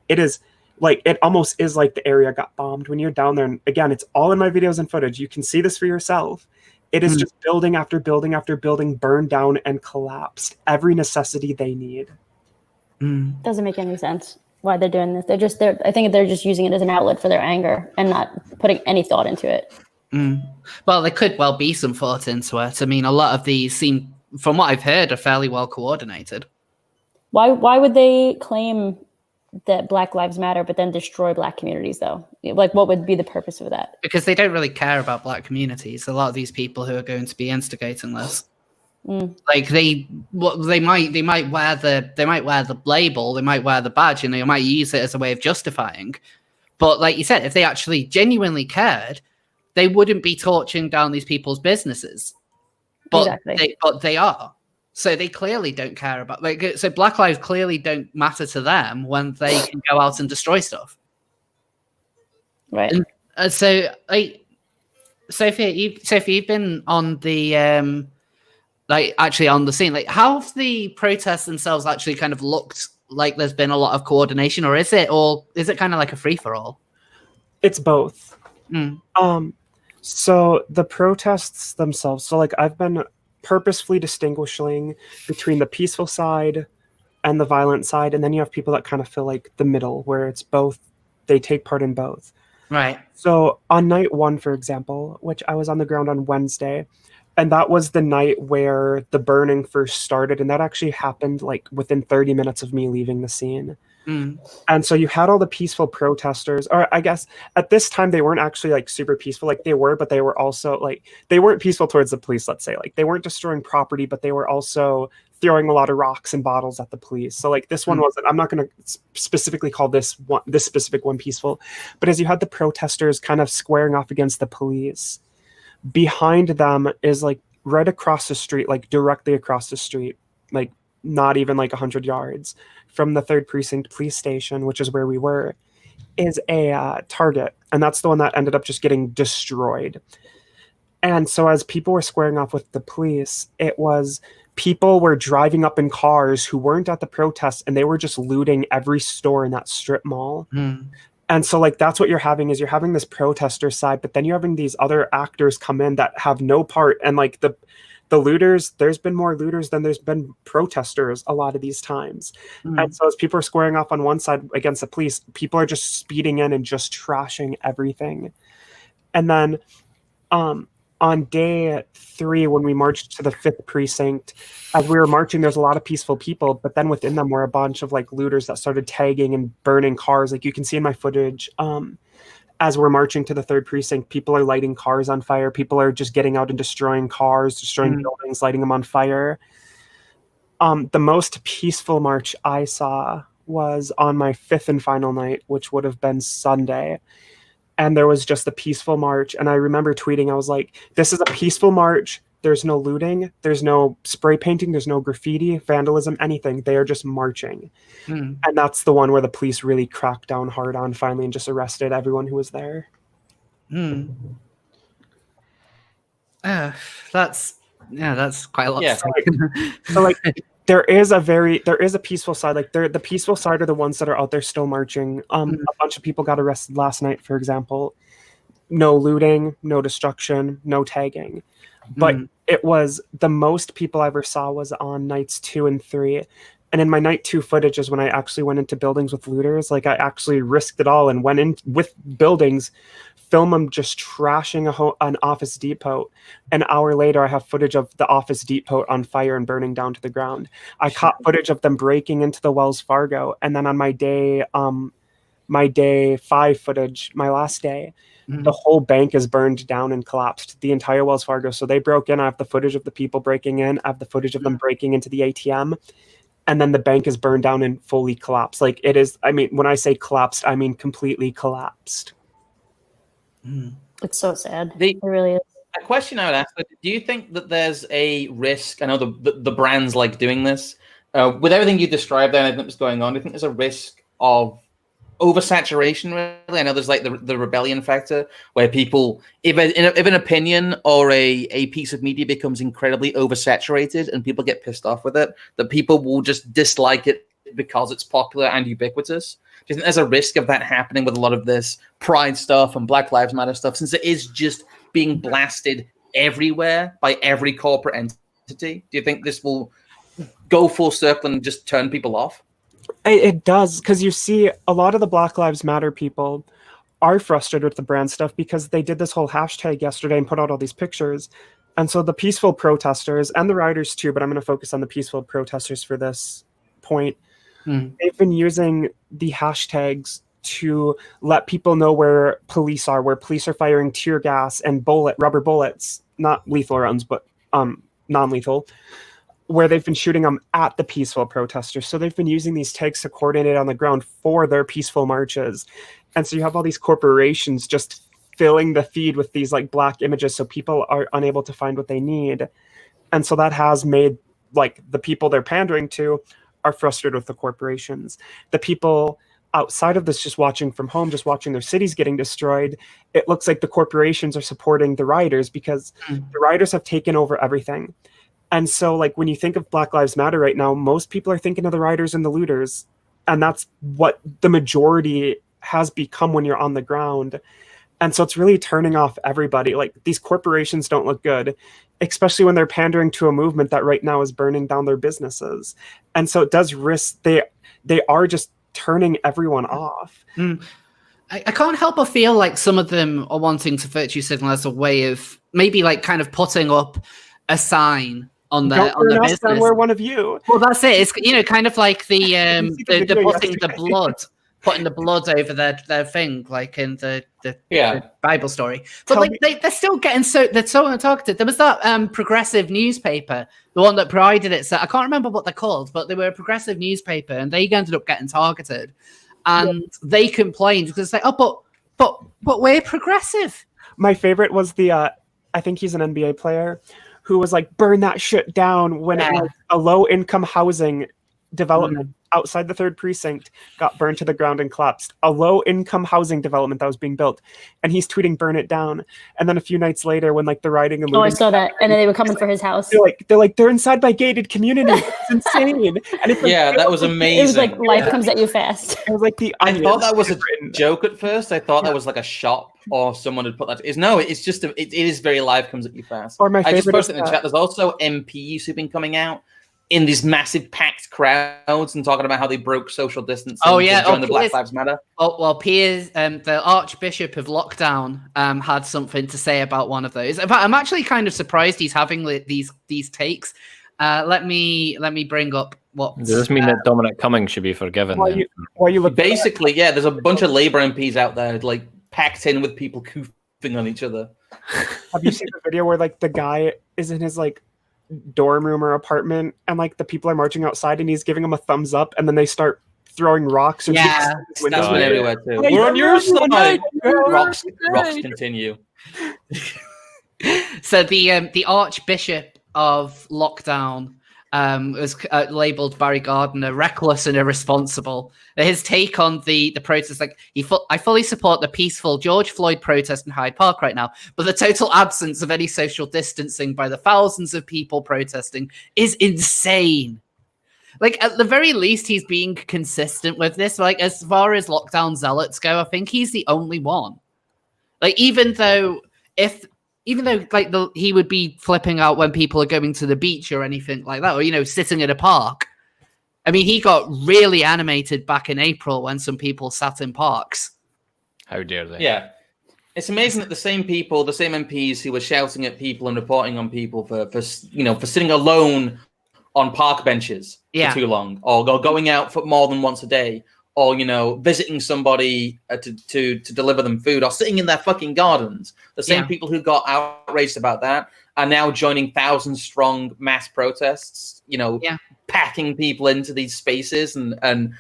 It almost is like the area got bombed when you're down there. And again, it's all in my videos and footage. You can see this for yourself. It is just building after building after building burned down and collapsed. Every necessity they need. Doesn't make any sense why they're doing this. I think they're just using it as an outlet for their anger and not putting any thought into it. Well, there could well be some thought into it. I mean, a lot of these seem, from what I've heard, are fairly well coordinated. Why would they claim that Black Lives Matter, but then destroy black communities, though? Like, what would be the purpose of that? Because they don't really care about black communities. A lot of these people who are going to be instigating this, like they might wear the label, they might wear the badge, and they might use it as a way of justifying. But like you said, if they actually genuinely cared, they wouldn't be torching down these people's businesses. But they are. So they clearly don't care about, like, so Black Lives clearly don't matter to them when they can go out and destroy stuff. Right. And so, like, Sophie, you've been on the actually on the scene. Like, how have the protests themselves actually kind of looked like there's been a lot of coordination, or is it kind of like a free for all? It's both. So the protests themselves, so like I've been purposefully distinguishing between the peaceful side and the violent side, and then you have people that kind of feel like the middle, where it's both, they take part in both. Right. So on night 1, for example, which I was on the ground on Wednesday, and that was the night where the burning first started, and that actually happened like within 30 minutes of me leaving the scene. And so you had all the peaceful protesters, or I guess at this time they weren't actually like super peaceful, like they were, but they were also like, they weren't peaceful towards the police, let's say. Like they weren't destroying property, but they were also throwing a lot of rocks and bottles at the police. So like this one wasn't, I'm not going to specifically call this specific one peaceful, but as you had the protesters kind of squaring off against the police, behind them is like right across the street, like directly across the street, like not even like 100 yards from the 3rd precinct police station, which is where we were, is a Target. And that's the one that ended up just getting destroyed. And so as people were squaring off with the police, it was people were driving up in cars who weren't at the protest, and they were just looting every store in that strip mall. And so like that's what you're having is you're having this protester side, but then you're having these other actors come in that have no part. And like the looters, there's been more looters than there's been protesters a lot of these times. And so as people are squaring off on one side against the police, people are just speeding in and just trashing everything. And then on day 3, when we marched to the 5th precinct, as we were marching, there's a lot of peaceful people, but then within them were a bunch of like looters that started tagging and burning cars. Like you can see in my footage, as we're marching to the 3rd precinct, people are lighting cars on fire. People are just getting out and destroying cars, destroying buildings, lighting them on fire. The most peaceful march I saw was on my 5th and final night, which would have been Sunday. And there was just a peaceful march. And I remember tweeting, I was like, this is a peaceful march. There's no looting. There's no spray painting. There's no graffiti, vandalism, anything. They are just marching. And that's the one where the police really cracked down hard on finally and just arrested everyone who was there. That's quite a lot. Yeah. To say. So like there is a peaceful side. Like the peaceful side are the ones that are out there still marching. A bunch of people got arrested last night, for example. No looting, no destruction, no tagging. But it was the most people I ever saw was on nights 2 and 3. And in my night 2 footage is when I actually went into buildings with looters. Like I actually risked it all and went in with buildings, film them just trashing an Office Depot. An hour later, I have footage of the Office Depot on fire and burning down to the ground. I caught footage of them breaking into the Wells Fargo. And then on my day 5 footage, my last day, the whole bank is burned down and collapsed, the entire Wells Fargo. So they broke in. I have the footage of the people breaking in. I have the footage of them breaking into the ATM. And then the bank is burned down and fully collapsed. Like it is, I mean, when I say collapsed, I mean completely collapsed. It's so sad. It really is. A question I would ask, do you think that there's a risk? I know the brands like doing this. With everything you described there and everything that's going on, do you think there's a risk of oversaturation, really? I know there's like the rebellion factor where people, if an opinion or a piece of media becomes incredibly oversaturated and people get pissed off with it, that people will just dislike it because it's popular and ubiquitous. Do you think there's a risk of that happening with a lot of this Pride stuff and Black Lives Matter stuff, since it is just being blasted everywhere by every corporate entity? Do you think this will go full circle and just turn people off? It does, because you see a lot of the Black Lives Matter people are frustrated with the brand stuff because they did this whole hashtag yesterday and put out all these pictures. And so the peaceful protesters and the rioters too, but I'm going to focus on the peaceful protesters for this point. They've been using the hashtags to let people know where police are firing tear gas and rubber bullets, not lethal rounds, but non-lethal, where they've been shooting them at the peaceful protesters. So they've been using these tags to coordinate on the ground for their peaceful marches. And so you have all these corporations just filling the feed with these like black images so people are unable to find what they need. And so that has made like the people they're pandering to are frustrated with the corporations. The people outside of this just watching from home, just watching their cities getting destroyed, it looks like the corporations are supporting the rioters because the rioters have taken over everything. And so like when you think of Black Lives Matter right now, most people are thinking of the rioters and the looters. And that's what the majority has become when you're on the ground. And so it's really turning off everybody. Like these corporations don't look good, especially when they're pandering to a movement that right now is burning down their businesses. And so it does risk, they are just turning everyone off. I can't help but feel like some of them are wanting to virtue signal as a way of maybe like kind of putting up a sign on their business. We're one of you. Well, that's it. It's kind of like the putting the blood over their thing, like in the Bible story. But they're still getting they're so targeted. There was that progressive newspaper, the one that provided it. So I can't remember what they're called, but they were a progressive newspaper, and they ended up getting targeted. And they complained because it's like, but we're progressive. My favorite was I think he's an NBA player who was like, burn that shit down when it was a low income housing development. outside the 3rd precinct got burned to the ground and collapsed. A low-income housing development that was being built, and he's tweeting, "Burn it down." And then a few nights later, when like the rioting and Oh, I looting, saw that. And then they were coming for his house. they're inside my gated community. It's insane. And it's like, Yeah, that was amazing. It was like life comes at you fast. It was like the I Onion. thought that was a joke at first. I thought that was like a shop or someone had put that. No, it's just it is very live comes at you fast. Or my I just favorite posted is in the chat. There's also MPs who've been coming out in these massive packed crowds and talking about how they broke social distancing. Oh, yeah. during the Black Lives Matter. Oh, well, Piers, the Archbishop of Lockdown, had something to say about one of those. In fact, I'm actually kind of surprised he's having these takes. Let me bring up what. Does this mean that Dominic Cummings should be forgiven? While you look Basically, yeah, there's a bunch of Labour MPs out there like packed in with people goofing on each other. Have you seen the video where like the guy is in his like dorm room or apartment and like the people are marching outside and he's giving them a thumbs up and then they start throwing rocks or Yeah, That's been everywhere too. Hey, We're on your side. Rocks. Rocks continue. So the Archbishop of Lockdown was labeled Barry Gardiner reckless and irresponsible. His take on the protest, like I fully support the peaceful George Floyd protest in Hyde Park right now, but the total absence of any social distancing by the thousands of people protesting is insane. Like, at the very least, he's being consistent with this. Like, as far as lockdown zealots go, I think he's the only one. Like, even though like he would be flipping out when people are going to the beach or anything like that, or sitting in a park. I mean, he got really animated back in April when some people sat in parks. How dare they? Yeah. It's amazing that the same people, the same MPs who were shouting at people and reporting on people for sitting alone on park benches for too long, or going out for more than once a day, or visiting somebody to deliver them food, or sitting in their fucking gardens. The same people who got outraged about that are now joining thousand-strong mass protests. Packing people into these spaces and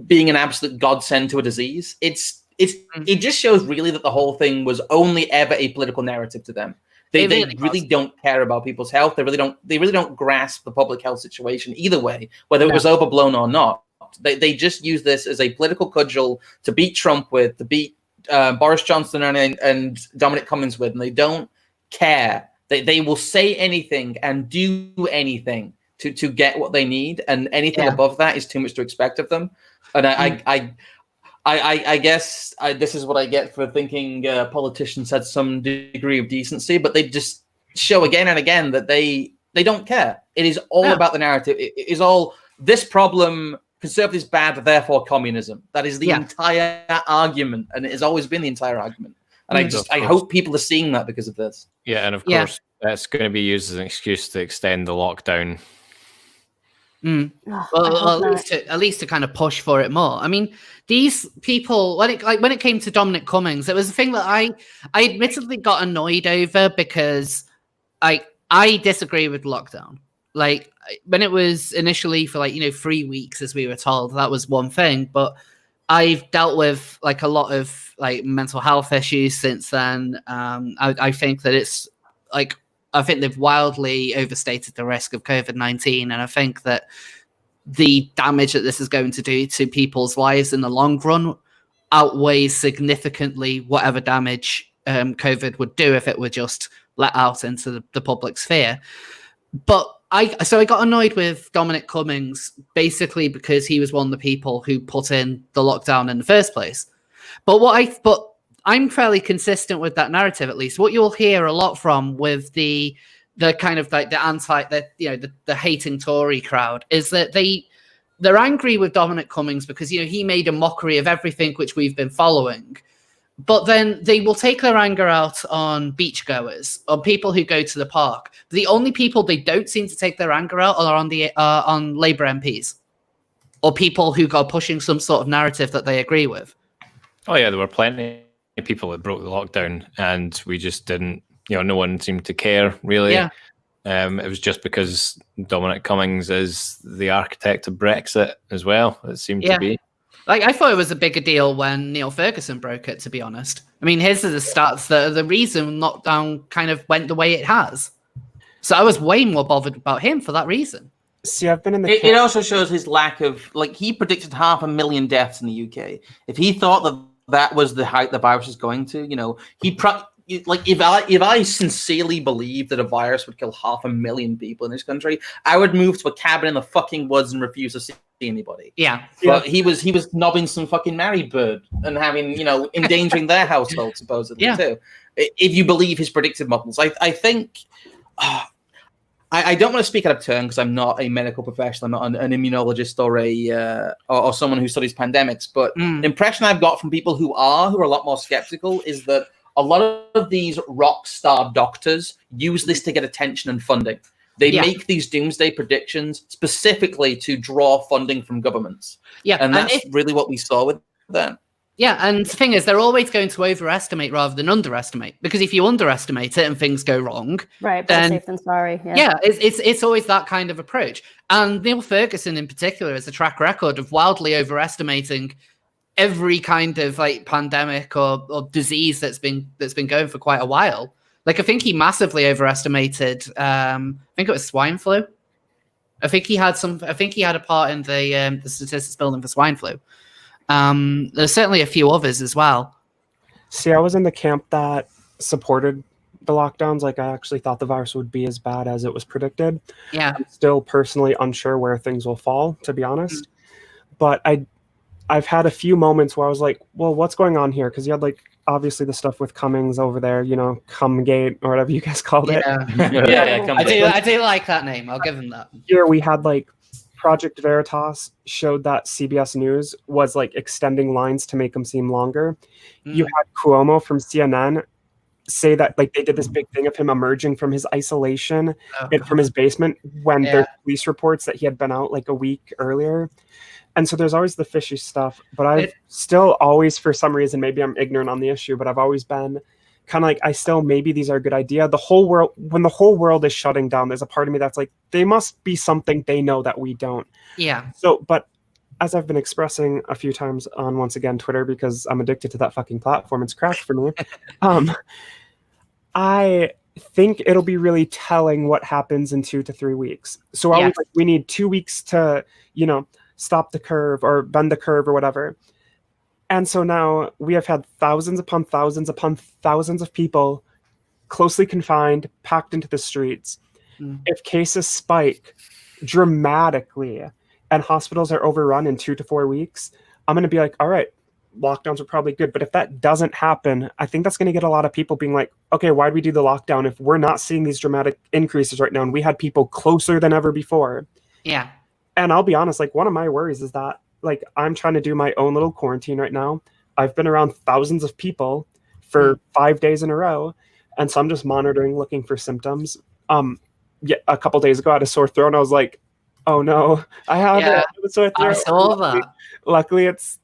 being an absolute godsend to a disease. It just shows really that the whole thing was only ever a political narrative to them. They really don't care about people's health. They really don't grasp the public health situation either way, whether it was overblown or not. They just use this as a political cudgel to beat Trump with, to beat Boris Johnson and Dominic Cummings with, and they don't care. They will say anything and do anything to get what they need, and anything above that is too much to expect of them. And I guess this is what I get for thinking politicians had some degree of decency, but they just show again and again that they don't care. It is all about the narrative. It is all this problem. Conservatives bad, therefore communism. That is the entire argument, and it has always been the entire argument. And I hope people are seeing that because of this. Yeah, and of course, that's going to be used as an excuse to extend the lockdown. Well, at least to kind of push for it more. I mean, these people, when it came to Dominic Cummings, it was a thing that I admittedly got annoyed over because I disagree with lockdown. Like, when it was initially for 3 weeks, as we were told, that was one thing. But I've dealt with a lot of mental health issues since then. I think that it's I think they've wildly overstated the risk of COVID-19, and I think that the damage that this is going to do to people's lives in the long run outweighs significantly whatever damage COVID would do if it were just let out into the public sphere. But I got annoyed with Dominic Cummings basically because he was one of the people who put in the lockdown in the first place. But I'm fairly consistent with that narrative, at least. What you'll hear a lot from with the kind of the hating Tory crowd is that they're angry with Dominic Cummings because he made a mockery of everything which we've been following. But then they will take their anger out on beachgoers, on people who go to the park. The only people they don't seem to take their anger out are on Labour MPs, or people who are pushing some sort of narrative that they agree with. Oh yeah, there were plenty of people that broke the lockdown, and we just didn't. No one seemed to care really. Yeah. It was just because Dominic Cummings is the architect of Brexit as well. It seemed to be. I thought it was a bigger deal when Neil Ferguson broke it, to be honest. I mean, his are the stats that are the reason lockdown kind of went the way it has. So I was way more bothered about him for that reason. See, I've been in the It camp. also shows his lack of, like, he predicted 500,000 deaths in the UK. If he thought that was the height the virus was going to, if I sincerely believed that a virus would kill 500,000 people in this country, I would move to a cabin in the fucking woods and refuse to see anybody. Yeah. But he was knobbing some fucking married bird and having, endangering their household supposedly too. If you believe his predictive models, I think. I don't want to speak out of turn because I'm not a medical professional. I'm not an immunologist or someone who studies pandemics. But the impression I've got from people who are a lot more skeptical is that a lot of these rock star doctors use this to get attention and funding. They make these doomsday predictions specifically to draw funding from governments. Yeah, and that's really what we saw with them. Yeah, and the thing is, they're always going to overestimate rather than underestimate. Because if you underestimate it and things go wrong, right? Then safe than sorry. Yeah, it's always that kind of approach. And Neil Ferguson, in particular, has a track record of wildly overestimating every kind of like pandemic or disease that's been going for quite a while. Like I think he massively overestimated. I think it was swine flu. I think he had a part in the statistics building for swine flu. There's certainly a few others as well. See, I was in the camp that supported the lockdowns. Like, I actually thought the virus would be as bad as it was predicted. Yeah. I'm still personally unsure where things will fall, to be honest. But I've had a few moments where I was like, well, what's going on here? Because you had, like, obviously the stuff with Cummings over there, Cumgate or whatever you guys called it. I do like that name. I'll give him that. Here we had, like, Project Veritas showed that CBS News was like extending lines to make them seem longer. You had Cuomo from CNN say that like they did this big thing of him emerging from his isolation and from his basement when there's police reports that he had been out like a week earlier. And so there's always the fishy stuff, but I've still always, for some reason, maybe I'm ignorant on the issue, but I've always been kind of like, maybe these are a good idea. When the whole world is shutting down, there's a part of me that's like, they must be something they know that we don't. Yeah. So, but as I've been expressing a few times on, once again, Twitter, because I'm addicted to that fucking platform, it's cracked for me. I think it'll be really telling what happens in 2 to 3 weeks. So I was like, we need 2 weeks to, stop the curve or bend the curve or whatever. And so now we have had thousands upon thousands upon thousands of people closely confined, packed into the streets. If cases spike dramatically and hospitals are overrun in 2 to 4 weeks, I'm going to be like, all right, lockdowns are probably good. But if that doesn't happen, I think that's going to get a lot of people being like, okay, why'd we do the lockdown if we're not seeing these dramatic increases right now and we had people closer than ever before? Yeah. And I'll be honest, like one of my worries is that like I'm trying to do my own little quarantine right now. I've been around thousands of people for 5 days in a row. And so I'm just monitoring, looking for symptoms. A couple days ago I had a sore throat and I was like, oh no, I have a sore throat. I saw that. Luckily it's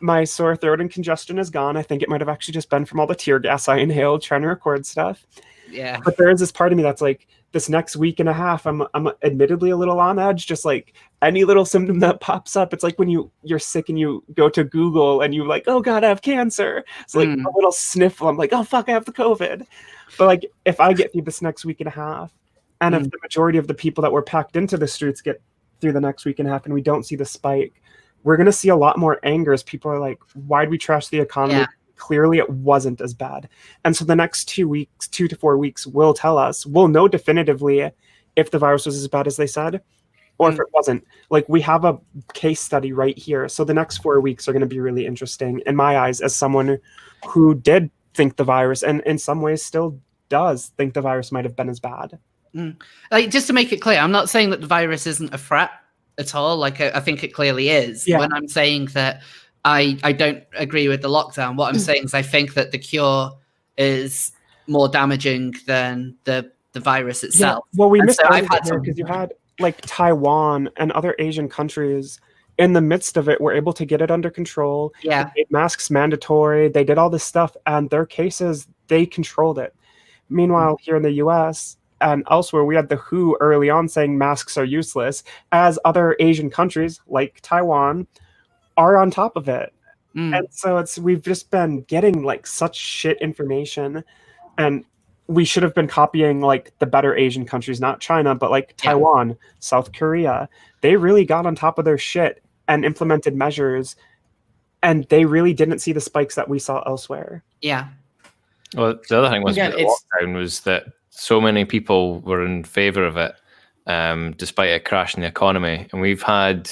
my sore throat and congestion is gone. I think it might have actually just been from all the tear gas I inhaled trying to record stuff. Yeah. But there is this part of me that's like, this next week and a half, I'm admittedly a little on edge. Just like any little symptom that pops up, it's like when you're sick and you go to Google and you like, oh God, I have cancer. It's like a little sniffle. I'm like, oh fuck, I have the COVID. But like, if I get through this next week and a half, and if the majority of the people that were packed into the streets get through the next week and a half, and we don't see the spike, we're gonna see a lot more anger as people are like, why'd we trash the economy? Yeah. Clearly it wasn't as bad. And so the next 2 to 4 weeks will tell us, we'll know definitively if the virus was as bad as they said, or if it wasn't. Like we have a case study right here. So the next 4 weeks are going to be really interesting in my eyes as someone who did think the virus and in some ways still does think the virus might have been as bad. Like, just to make it clear, I'm not saying that the virus isn't a threat at all. Like I think it clearly is. Yeah. When I'm saying that I don't agree with the lockdown. What I'm saying is I think that the cure is more damaging than the virus itself. Yeah. Well, we missed it because you had like Taiwan and other Asian countries in the midst of it were able to get it under control. Yeah. They made masks mandatory. They did all this stuff and their cases, they controlled it. Meanwhile, here in the US and elsewhere, we had the WHO early on saying masks are useless, as other Asian countries like Taiwan are on top of it. And so we've just been getting like such shit information. And we should have been copying like the better Asian countries, not China, but like Taiwan, South Korea. They really got on top of their shit and implemented measures, and they really didn't see the spikes that we saw elsewhere. Yeah. Well, the other thing was Again, with the lockdown was that so many people were in favor of it, despite it crashing the economy. And we've had,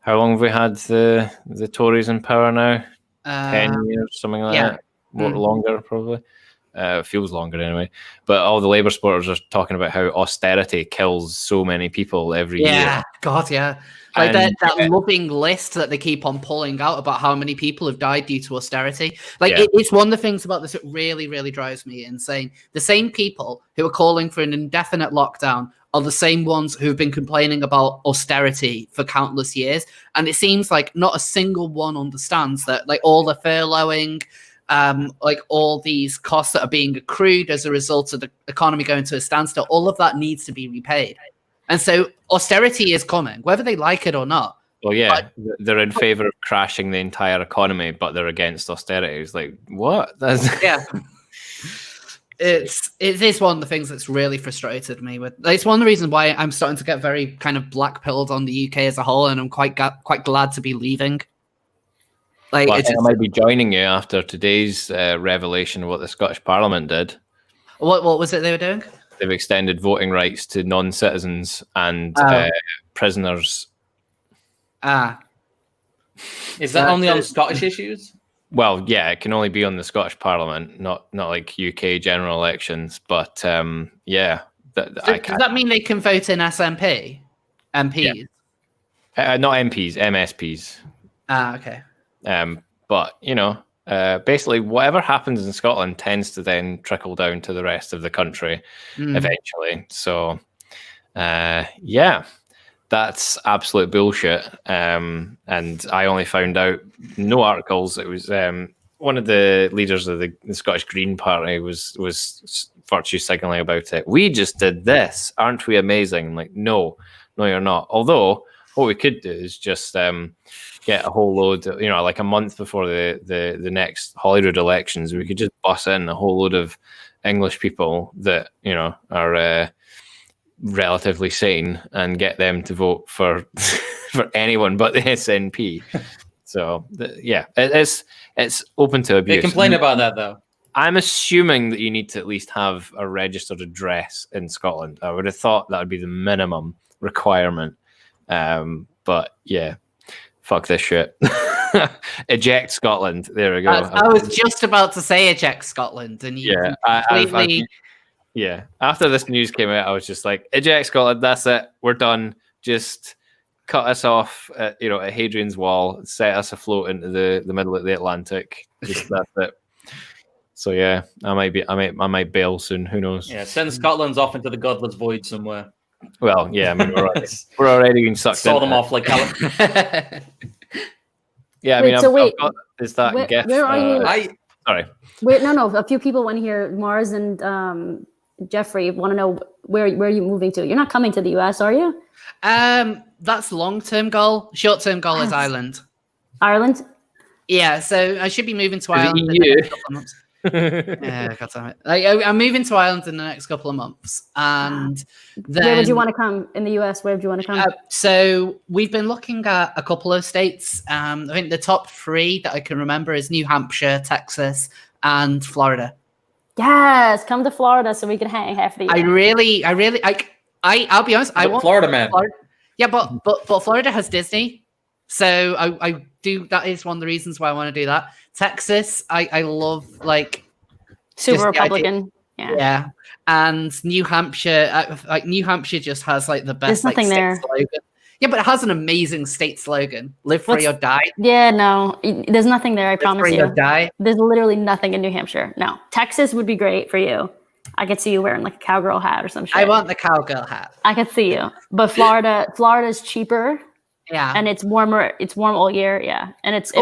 how long have we had the Tories in power now? 10 years, something like that. More longer, probably. Feels longer anyway. But all the Labour supporters are talking about how austerity kills so many people every year. Yeah, God, yeah. Like that loving list that they keep on pulling out about how many people have died due to austerity. Like it's one of the things about this that really, really drives me insane. The same people who are calling for an indefinite lockdown are the same ones who've been complaining about austerity for countless years. And it seems like not a single one understands that, like, all the furloughing, like all these costs that are being accrued as a result of the economy going to a standstill, all of that needs to be repaid. And so austerity is coming, whether they like it or not. Well, yeah, they're in favor of crashing the entire economy, but they're against austerity. It's like, what? Yeah. It is one of the things that's really frustrated me. It's one of the reasons why I'm starting to get very kind of black-pilled on the UK as a whole, and I'm quite glad to be leaving. Like, well, I might be joining you after today's revelation of what the Scottish Parliament did. What was it they were doing? They've extended voting rights to non-citizens and prisoners. Is that only on Scottish issues? Well, yeah, it can only be on the Scottish Parliament, not like UK general elections. But yeah, does that mean they can vote in SNP MPs? Yeah. Not MPs, MSPs. Okay. But you know, basically, whatever happens in Scotland tends to then trickle down to the rest of the country eventually. So, yeah. That's absolute bullshit. And I only found out no articles. It was one of the leaders of the Scottish Green Party was virtue signaling about it. We just did this. Aren't we amazing? Like, no, you're not. Although what we could do is just get a whole load, like a month before the next Holyrood elections, we could just bus in a whole load of English people that, are relatively sane and get them to vote for for anyone but the SNP. So yeah, it's open to abuse. They complain about that though. I'm assuming that you need to at least have a registered address in Scotland. I would have thought that would be the minimum requirement. But yeah, fuck this shit. Eject Scotland. There we go. I was just about to say eject Scotland, and you completely. Yeah, after this news came out, I was just like, eject Scotland, that's it, we're done. Just cut us off at Hadrian's Wall, set us afloat into the middle of the Atlantic. Just that's it. So yeah, I might bail soon, who knows. Yeah, send Scotland's off into the godless void somewhere. Well, yeah, I mean, we're already being sucked in. Saw them off like Yeah, I wait, mean, so wait, is that gift? where are you? Sorry. Wait, no. A few people went here. Mars and Jeffrey want to know where are you moving to? You're not coming to the US, are you? That's long-term goal. Short-term goal is Ireland. Ireland? Yeah, so I should be moving to Ireland in the next couple of months. Yeah, God damn it. I'm moving to Ireland in the next couple of months, and then where would you want to come in the US? Where would you want to come? So we've been looking at a couple of states. I think the top 3 that I can remember is New Hampshire, Texas, and Florida. Yes, come to Florida so we can hang half the year. I'll be honest. I want Florida, man. Yeah, but Florida has Disney, so I do. That is one of the reasons why I want to do that. Texas, I love, like, super Republican. Yeah, and New Hampshire, New Hampshire just has like the best. There's nothing there. Slogan. Yeah, but it has an amazing state slogan: "Live free or die." Yeah, no, there's nothing there. I promise free you. Or die. There's literally nothing in New Hampshire. No, Texas would be great for you. I could see you wearing like a cowgirl hat or some shit. I want the cowgirl hat. I could see you, but Florida's cheaper. Yeah, and it's warmer. It's warm all year. Yeah, and it's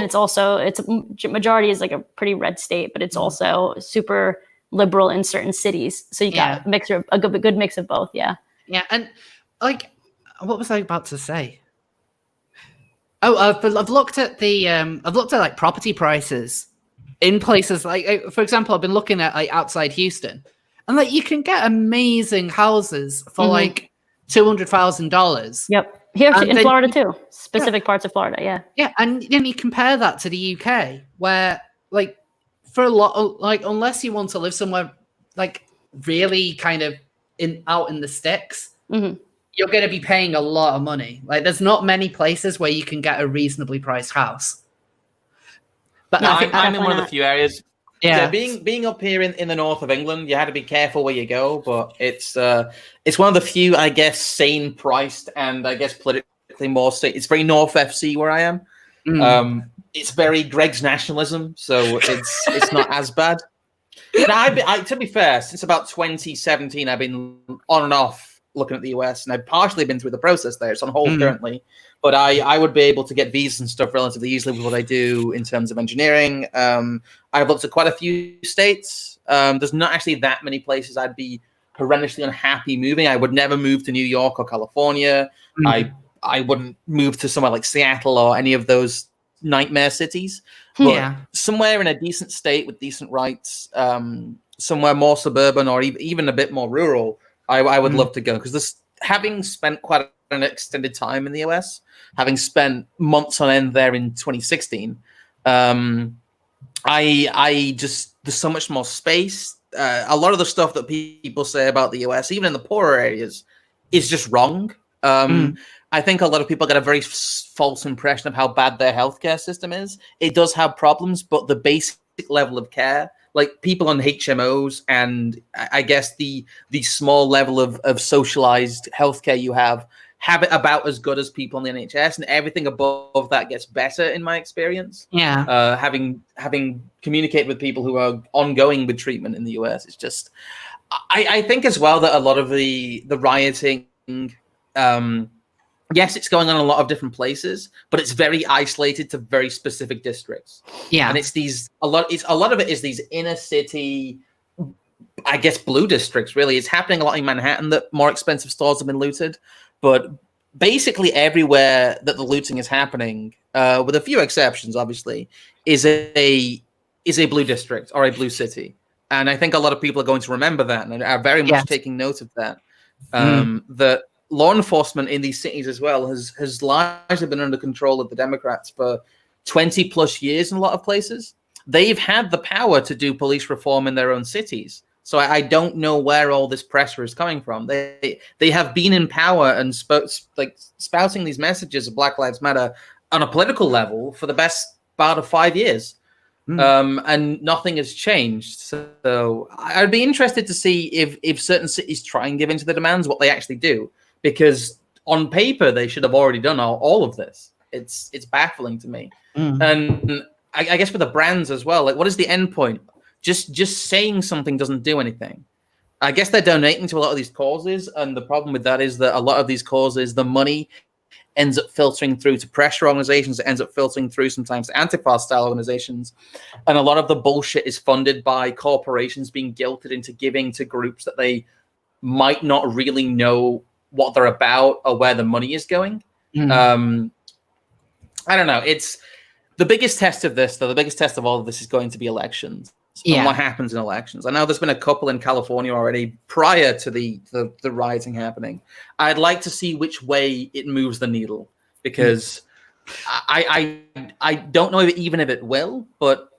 majority is like a pretty red state, but it's also super liberal in certain cities. So you got a good mix of both. Yeah. Yeah, and like, what was I about to say? Oh, I've looked at like property prices in places like, for example, I've been looking at like outside Houston, and like you can get amazing houses for Mhm. like $200,000. Yep. Here And in then Florida too. Specific parts of Florida. Yeah. Yeah, and then you compare that to the UK, where like for a lot of, like unless you want to live somewhere like really kind of out in the sticks, Mhm. you're going to be paying a lot of money. Like there's not many places where you can get a reasonably priced house. But No, I think I'm in one of the not. few areas. yeah, being up here in the north of England, you had to be careful where you go, but it's one of the few, I guess, sane priced and I guess politically more state. It's very North FC where I am. It's very Greg's nationalism, so it's not as bad. Now, to be fair, since about 2017, I've been on and off looking at the US, and I've partially been through the process there. It's on hold currently, but I would be able to get visas and stuff relatively easily with what I do in terms of engineering. I've looked at quite a few states. There's not actually that many places I'd be horrendously unhappy moving. I would never move to New York or California. I wouldn't move to somewhere like Seattle or any of those nightmare cities. But somewhere in a decent state with decent rights, somewhere more suburban or even a bit more rural, I would love to go, because having spent quite an extended time in the US, having spent months on end there in 2016, I just, there's so much more space. A lot of the stuff that people say about the US, even in the poorer areas, is just wrong. I think a lot of people get a very false impression of how bad their healthcare system is. It does have problems, but the basic level of care, like people on HMOs, and I guess the small level of socialized healthcare you have it about as good as people in the NHS, and everything above that gets better in my experience. Having communicated with people who are ongoing with treatment in the US, it's just, I think as well that a lot of the rioting, yes, it's going on in a lot of different places, but it's very isolated to very specific districts. And it's a lot of it is these inner city, I guess, blue districts, really. It's happening a lot in Manhattan that more expensive stores have been looted. But basically everywhere that the looting is happening, with a few exceptions, obviously, is a blue district or a blue city. And I think a lot of people are going to remember that and are very much taking note of that. That law enforcement in these cities as well has largely been under control of the Democrats for 20 plus years in a lot of places. They've had the power to do police reform in their own cities. So I don't know where all this pressure is coming from. They have been in power and spouting these messages of Black Lives Matter on a political level for the best part of 5 years. And nothing has changed. So I'd be interested to see if certain cities try and give in to the demands, what they actually do. Because on paper, they should have already done all of this. It's baffling to me. And I guess for the brands as well, like, what is the end point? Just saying something doesn't do anything. I guess they're donating to a lot of these causes, and the problem with that is that a lot of these causes, the money ends up filtering through to pressure organizations. It ends up filtering through sometimes to Antifa-style organizations. And a lot of the bullshit is funded by corporations being guilted into giving to groups that they might not really know what they're about or where the money is going. I don't know. It's the biggest test of this, though. The biggest test of all of this is going to be elections. And what happens in elections. I know there's been a couple in California already prior to the rioting happening. I'd like to see which way it moves the needle, because I don't know even if it will, but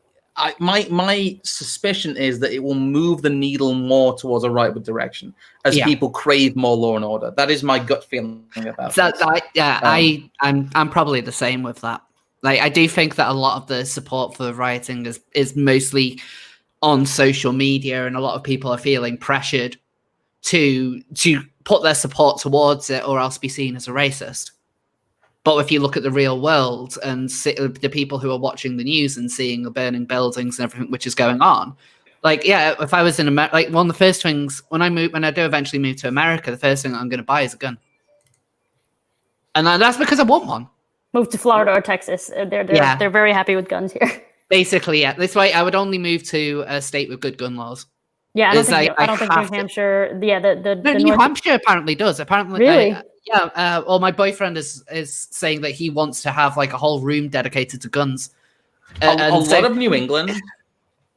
my suspicion is that it will move the needle more towards a rightward direction as people crave more law and order. That is my gut feeling about it. I'm probably the same with that. Like, I do think that a lot of the support for the rioting is mostly on social media, and a lot of people are feeling pressured to put their support towards it or else be seen as a racist. But if you look at the real world and the people who are watching the news and seeing the burning buildings and everything which is going on, like, if I was in America, like, one of the first things when I do eventually move to America, the first thing I'm going to buy is a gun, and that's because I want one. Move to Florida or Texas. They're very happy with guns here. Basically, this way I would only move to a state with good gun laws. Yeah, I don't think New Hampshire. Yeah, New Hampshire apparently does. Apparently, really. Well, my boyfriend is saying that he wants to have like a whole room dedicated to guns. A lot of New England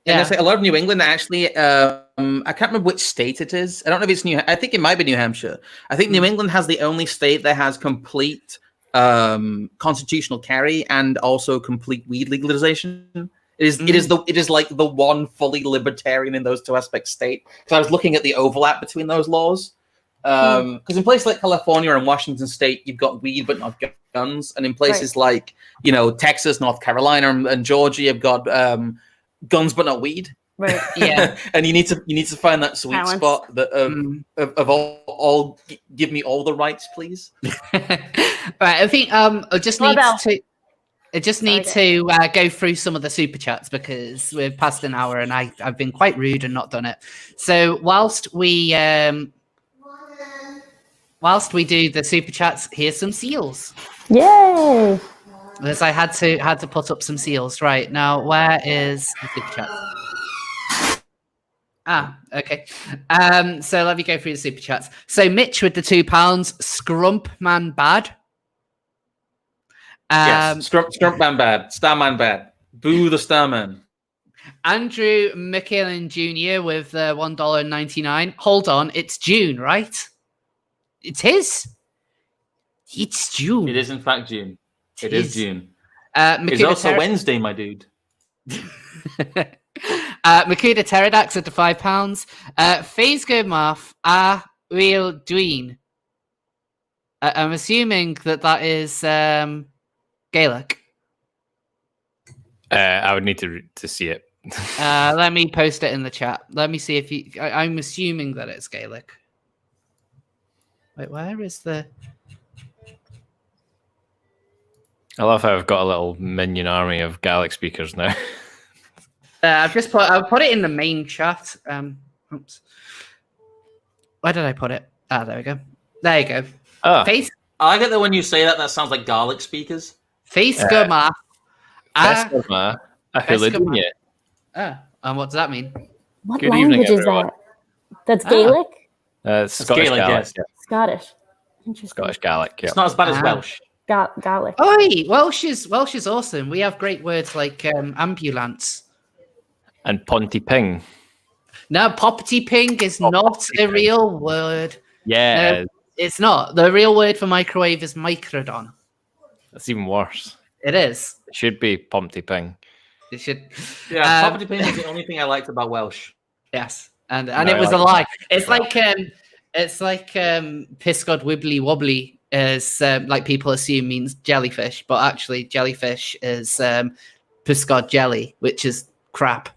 And there's a lot of New England actually. I can't remember which state it is. I don't know if it's I think it might be New Hampshire. I think New England has the only state that has complete constitutional carry and also complete weed legalization. It is like the one fully libertarian in those two aspects state. Because I was looking at the overlap between those laws. Because in places like California and Washington State, you've got weed but not guns, and in places like Texas, North Carolina, and Georgia, you've got guns but not weed. Right. Yeah. And you need to find that sweet Balance. spot that of all give me all the rights, please. Right. I think I just need to go through some of the super chats because we're past an hour and I've been quite rude and not done it. So whilst we do the super chats, here's some seals. Yay! Because I had to put up some seals. Right now, where is the super chat? Okay. So let me go through the super chats. So Mitch with the £2, Scrump Man Bad. Yes, Scrump Man Bad, Starman Bad, boo the Starman. Andrew McKillen Jr. with $1.99. Hold on, it's June, right? It is. It's June. It is in fact June. It is June. It's also Wednesday, my dude. Makuda Pterodax at the £5. FaZe Math Real Dween. I'm assuming that is Gaelic. I would need to see it. Let me post it in the chat. Let me see if you. I'm assuming that it's Gaelic. Wait, where is the? I love how I've got a little minion army of Gaelic speakers now. I've put it in the main chat. Oops. Where did I put it? There we go. There you go. Oh. I get that when you say that sounds like garlic speakers. FaZe Math. And what does that mean? What Good language evening, is that? That's Gaelic? Scottish Gaelic, Gaelic. yes. Scottish. Interesting. Scottish Gaelic. Yeah. It's not as bad as Welsh. Gaelic. Oi, Welsh is awesome. We have great words like ambulance. And Ponty Ping. No, poppity ping is not a real word. Yeah. No, it's not. The real word for microwave is microdon. That's even worse. It is. It should be Ponty Ping. It should. Yeah, poppity ping is the only thing I liked about Welsh. Yes, and No, it was a like lie. It's like Piscod Wibbly Wobbly is like people assume means jellyfish, but actually jellyfish is Piscod jelly, which is crap.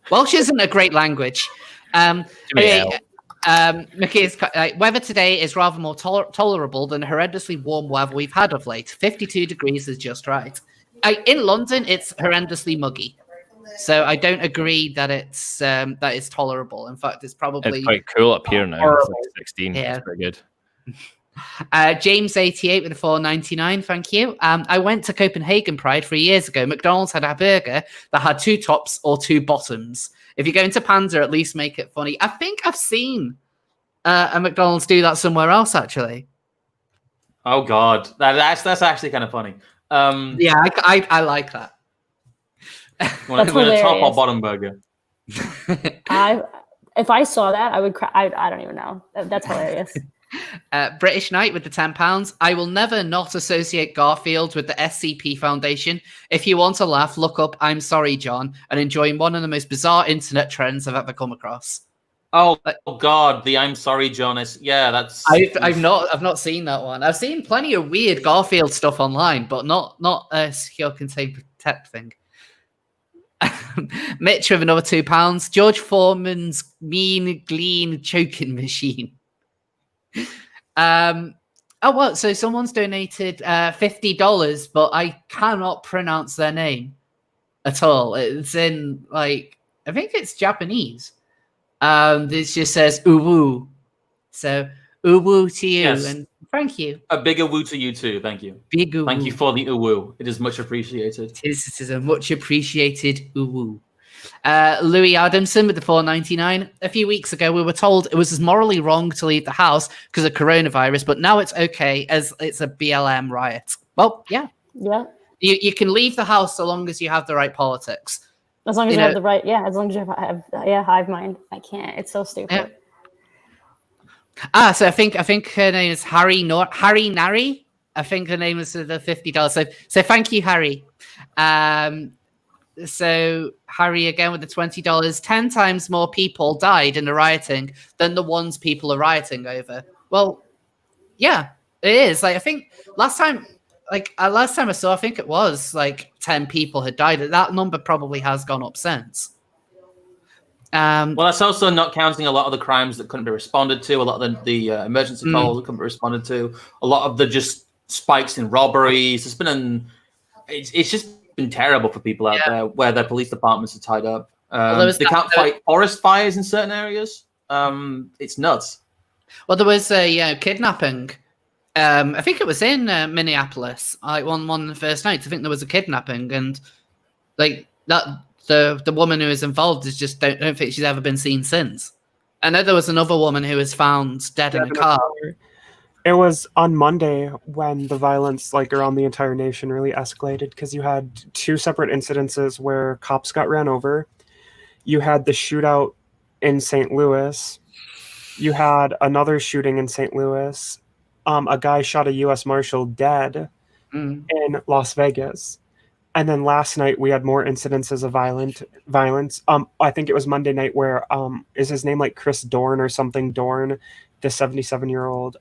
Welsh isn't a great language. Mickey's weather today is rather more tolerable than the horrendously warm weather we've had of late. 52 degrees is just right. In London, it's horrendously muggy. So I don't agree that it's tolerable. In fact, it's probably It's quite cool up here now. It's like 16. Yeah. It's pretty good. James 88 with a $4.99. Thank you. I went to Copenhagen Pride 3 years ago. McDonald's had a burger that had 2 tops or 2 bottoms. If you're going to Panda, at least make it funny. I think I've seen a McDonald's do that somewhere else, actually. Oh God, that's actually kind of funny. Yeah, I like that. When a top or bottom burger. If I saw that, I would cry. I don't even know. That's hilarious. British Knight with the £10. I will never not associate Garfield with the SCP Foundation. If you want to laugh, look up I'm Sorry, John, and enjoy one of the most bizarre internet trends I've ever come across. Oh God, the I'm Sorry, John is that's. I've not seen that one. I've seen plenty of weird Garfield stuff online, but not a secure contain protect thing. Mitch with another £2. George Foreman's mean glean choking machine. What? So someone's donated $50, but I cannot pronounce their name at all. It's in I think it's Japanese. This just says uwu. So uwu to you, Yes. and thank you. A big uwu to you too. Thank you. Big uwu. Thank you for the uwu. It is much appreciated. It is a much appreciated uwu. Louis Adamson with the $4.99. A few weeks ago, we were told it was morally wrong to leave the house because of coronavirus, but now it's okay as it's a BLM riot. Well, yeah. Yeah. You can leave the house so long as you have the right politics. As long as you know, have the right, as long as you have hive mind. I can't. It's so stupid. So I think her name is Harry Nari. I think her name is the $50. So thank you, Harry. So Harry again with the $20. 10 times more people died in the rioting than the ones people are rioting over. Well, yeah, it is. Like I think last time I saw, I think it was like 10 people had died. That number probably has gone up since. Well, that's also not counting a lot of the crimes that couldn't be responded to, a lot of the emergency calls that couldn't be responded to, a lot of the just spikes in robberies. It's just been terrible for people out there where their police departments are tied up. They can't fight forest fires in certain areas. It's nuts. Well, there was a kidnapping. I think it was in Minneapolis. Like one of the first nights, I think there was a kidnapping, and like that. The woman who was involved is just don't think she's ever been seen since. I know there was another woman who was found dead in a car. It was on Monday when the violence around the entire nation really escalated because you had 2 separate incidences where cops got ran over. You had the shootout in St. Louis. You had another shooting in St. Louis. A guy shot a U.S. Marshal dead in Las Vegas. And then last night we had more incidences of violence. I think it was Monday night where is his name Chris Dorn or something? Dorn, the 77-year-old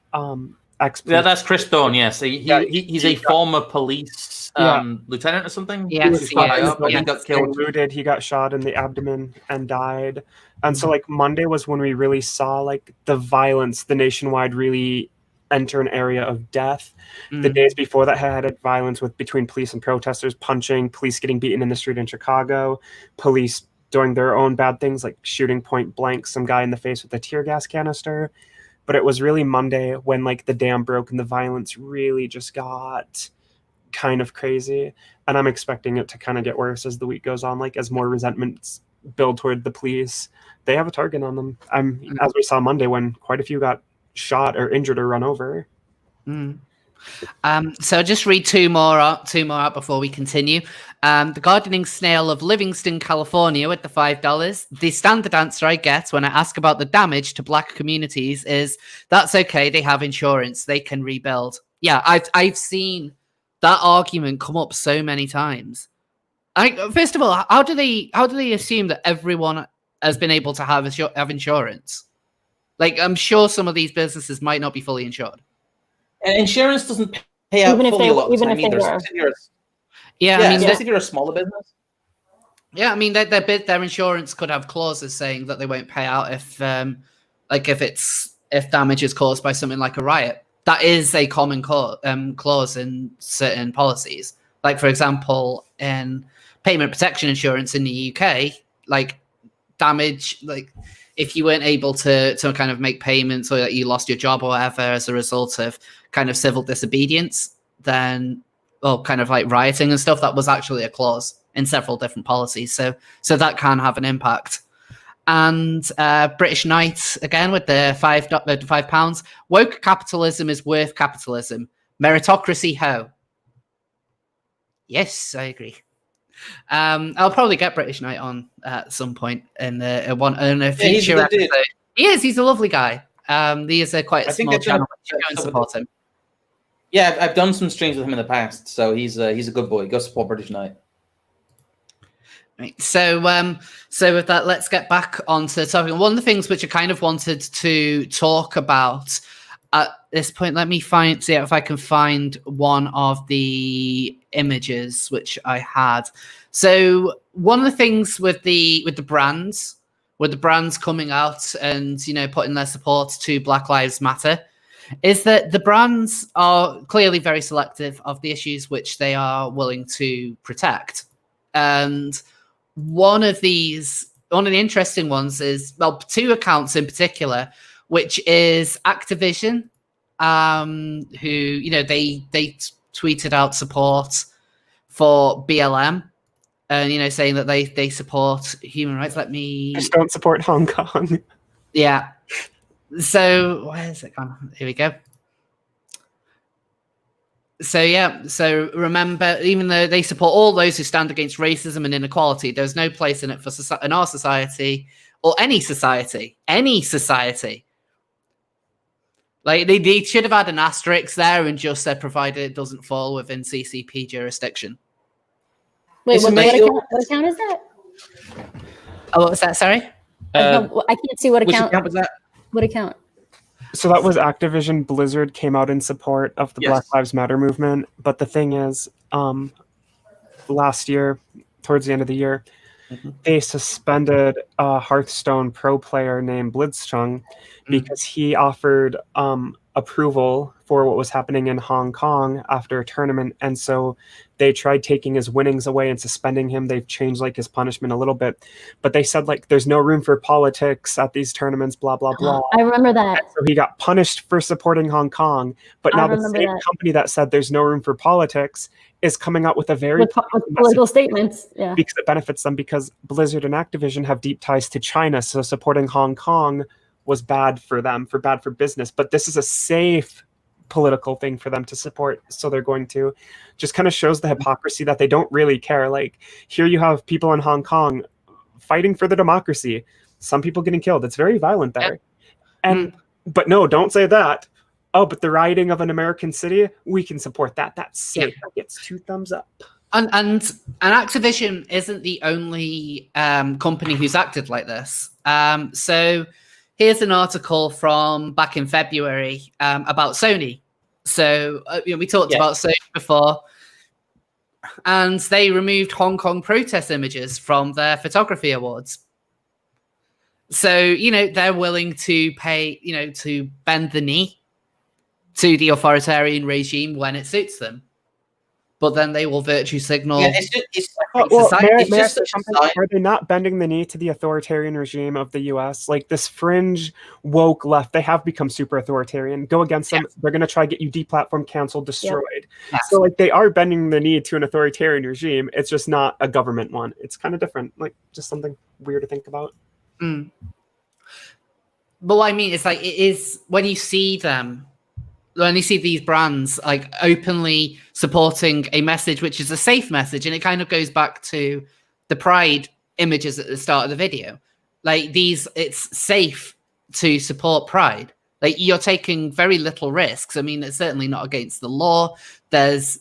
ex. Yeah, that's Chris Dorn. Yes, he's a former police lieutenant or something. Yes, he got killed. Looted. He got shot in the abdomen and died. And so Monday was when we really saw the violence, the nationwide really enter an area of death. The days before that had violence between police and protesters, punching, police getting beaten in the street in Chicago, police doing their own bad things like shooting point blank some guy in the face with a tear gas canister. But it was really Monday when the dam broke and the violence really just got kind of crazy. And I'm expecting it to kind of get worse as the week goes on, as more resentments build toward the police. They have a target on them. As we saw Monday when quite a few got shot or injured or run over. So I'll just read two more out before we continue. The gardening snail of Livingston, California with the $5. The standard answer I get when I ask about the damage to Black communities is, that's okay, they have insurance, they can rebuild. Yeah, I've seen that argument come up so many times. First of all, how do they assume that everyone has been able to have insurance? I'm sure some of these businesses might not be fully insured. And insurance doesn't pay out fully a lot of the time either. Especially if you're a smaller business. Yeah, I mean, their insurance could have clauses saying that they won't pay out if damage is caused by something like a riot. That is a common clause in certain policies. For example, in payment protection insurance in the UK, damage, if you weren't able to kind of make payments or that you lost your job or whatever as a result of kind of civil disobedience, then, kind of rioting and stuff, that was actually a clause in several different policies. So that can have an impact. And British Knight, again, with the £5. Woke capitalism is worth capitalism. Meritocracy, ho. Yes, I agree. I'll probably get British Knight on at some point in a future episode. He's a lovely guy. He is quite a small channel. Go and support him. Yeah, I've done some streams with him in the past, so he's a good boy. Go support British Knight. Right. So with that, let's get back onto the topic. One of the things which I kind of wanted to talk about at this point, let me see if I can find one of the images which I had. So one of the things with the brands coming out and putting their support to Black Lives Matter, is that the brands are clearly very selective of the issues which they are willing to protect. And one of the interesting ones is, two accounts in particular, which is Activision, who, they tweeted out support for BLM and, saying that they support human rights. Just don't support Hong Kong. Yeah. So where is it gone? Here we go. So remember, even though they support all those who stand against racism and inequality, there's no place in it for in our society or any society. Like they should have had an asterisk there and just said, provided it doesn't fall within CCP jurisdiction. Wait, what account is that? Oh, what was that? Sorry? No, I can't see what Which account. account was that? What account? So that was Activision Blizzard came out in support of the Black Lives Matter movement. But the thing is, last year, towards the end of the year, they suspended a Hearthstone pro player named Blitzchung because he offered approval for what was happening in Hong Kong after a tournament. And so they tried taking his winnings away and suspending him. They've changed like his punishment a little bit, but they said like there's no room for politics at these tournaments, blah, blah, blah. I remember that. And so he got punished for supporting Hong Kong, but now the same company that said there's no room for politics is coming out with a very with political statements, because it benefits them, because Blizzard and Activision have deep ties to China. So supporting Hong Kong was bad for them, bad for business. But this is a safe political thing for them to support. So they're going to. Just kind of shows the hypocrisy that they don't really care. Like here you have people in Hong Kong fighting for the democracy. Some people getting killed. It's very violent there. And but no, don't say that. Oh, but the rioting of an American city, we can support that. That's safe. That gets 2 thumbs up. And Activision isn't the only company who's acted like this. So here's an article from back in February about Sony. So we talked about Sony before, and they removed Hong Kong protest images from their photography awards. So they're willing to pay, to bend the knee to the authoritarian regime when it suits them, but then they will virtue signal. Are they not bending the knee to the authoritarian regime of the U.S.? Like this fringe woke left, they have become super authoritarian. Go against them, they're going to try to get you deplatformed, canceled, destroyed. So like they are bending the knee to an authoritarian regime. It's just not a government one. It's kind of different, like just something weird to think about. But what I mean is like it is when you see them. When you see these brands like openly supporting a message, which is a safe message, and it kind of goes back to the pride images at the start of the video. Like it's safe to support pride. Like you're taking very little risks. I mean, it's certainly not against the law. There's,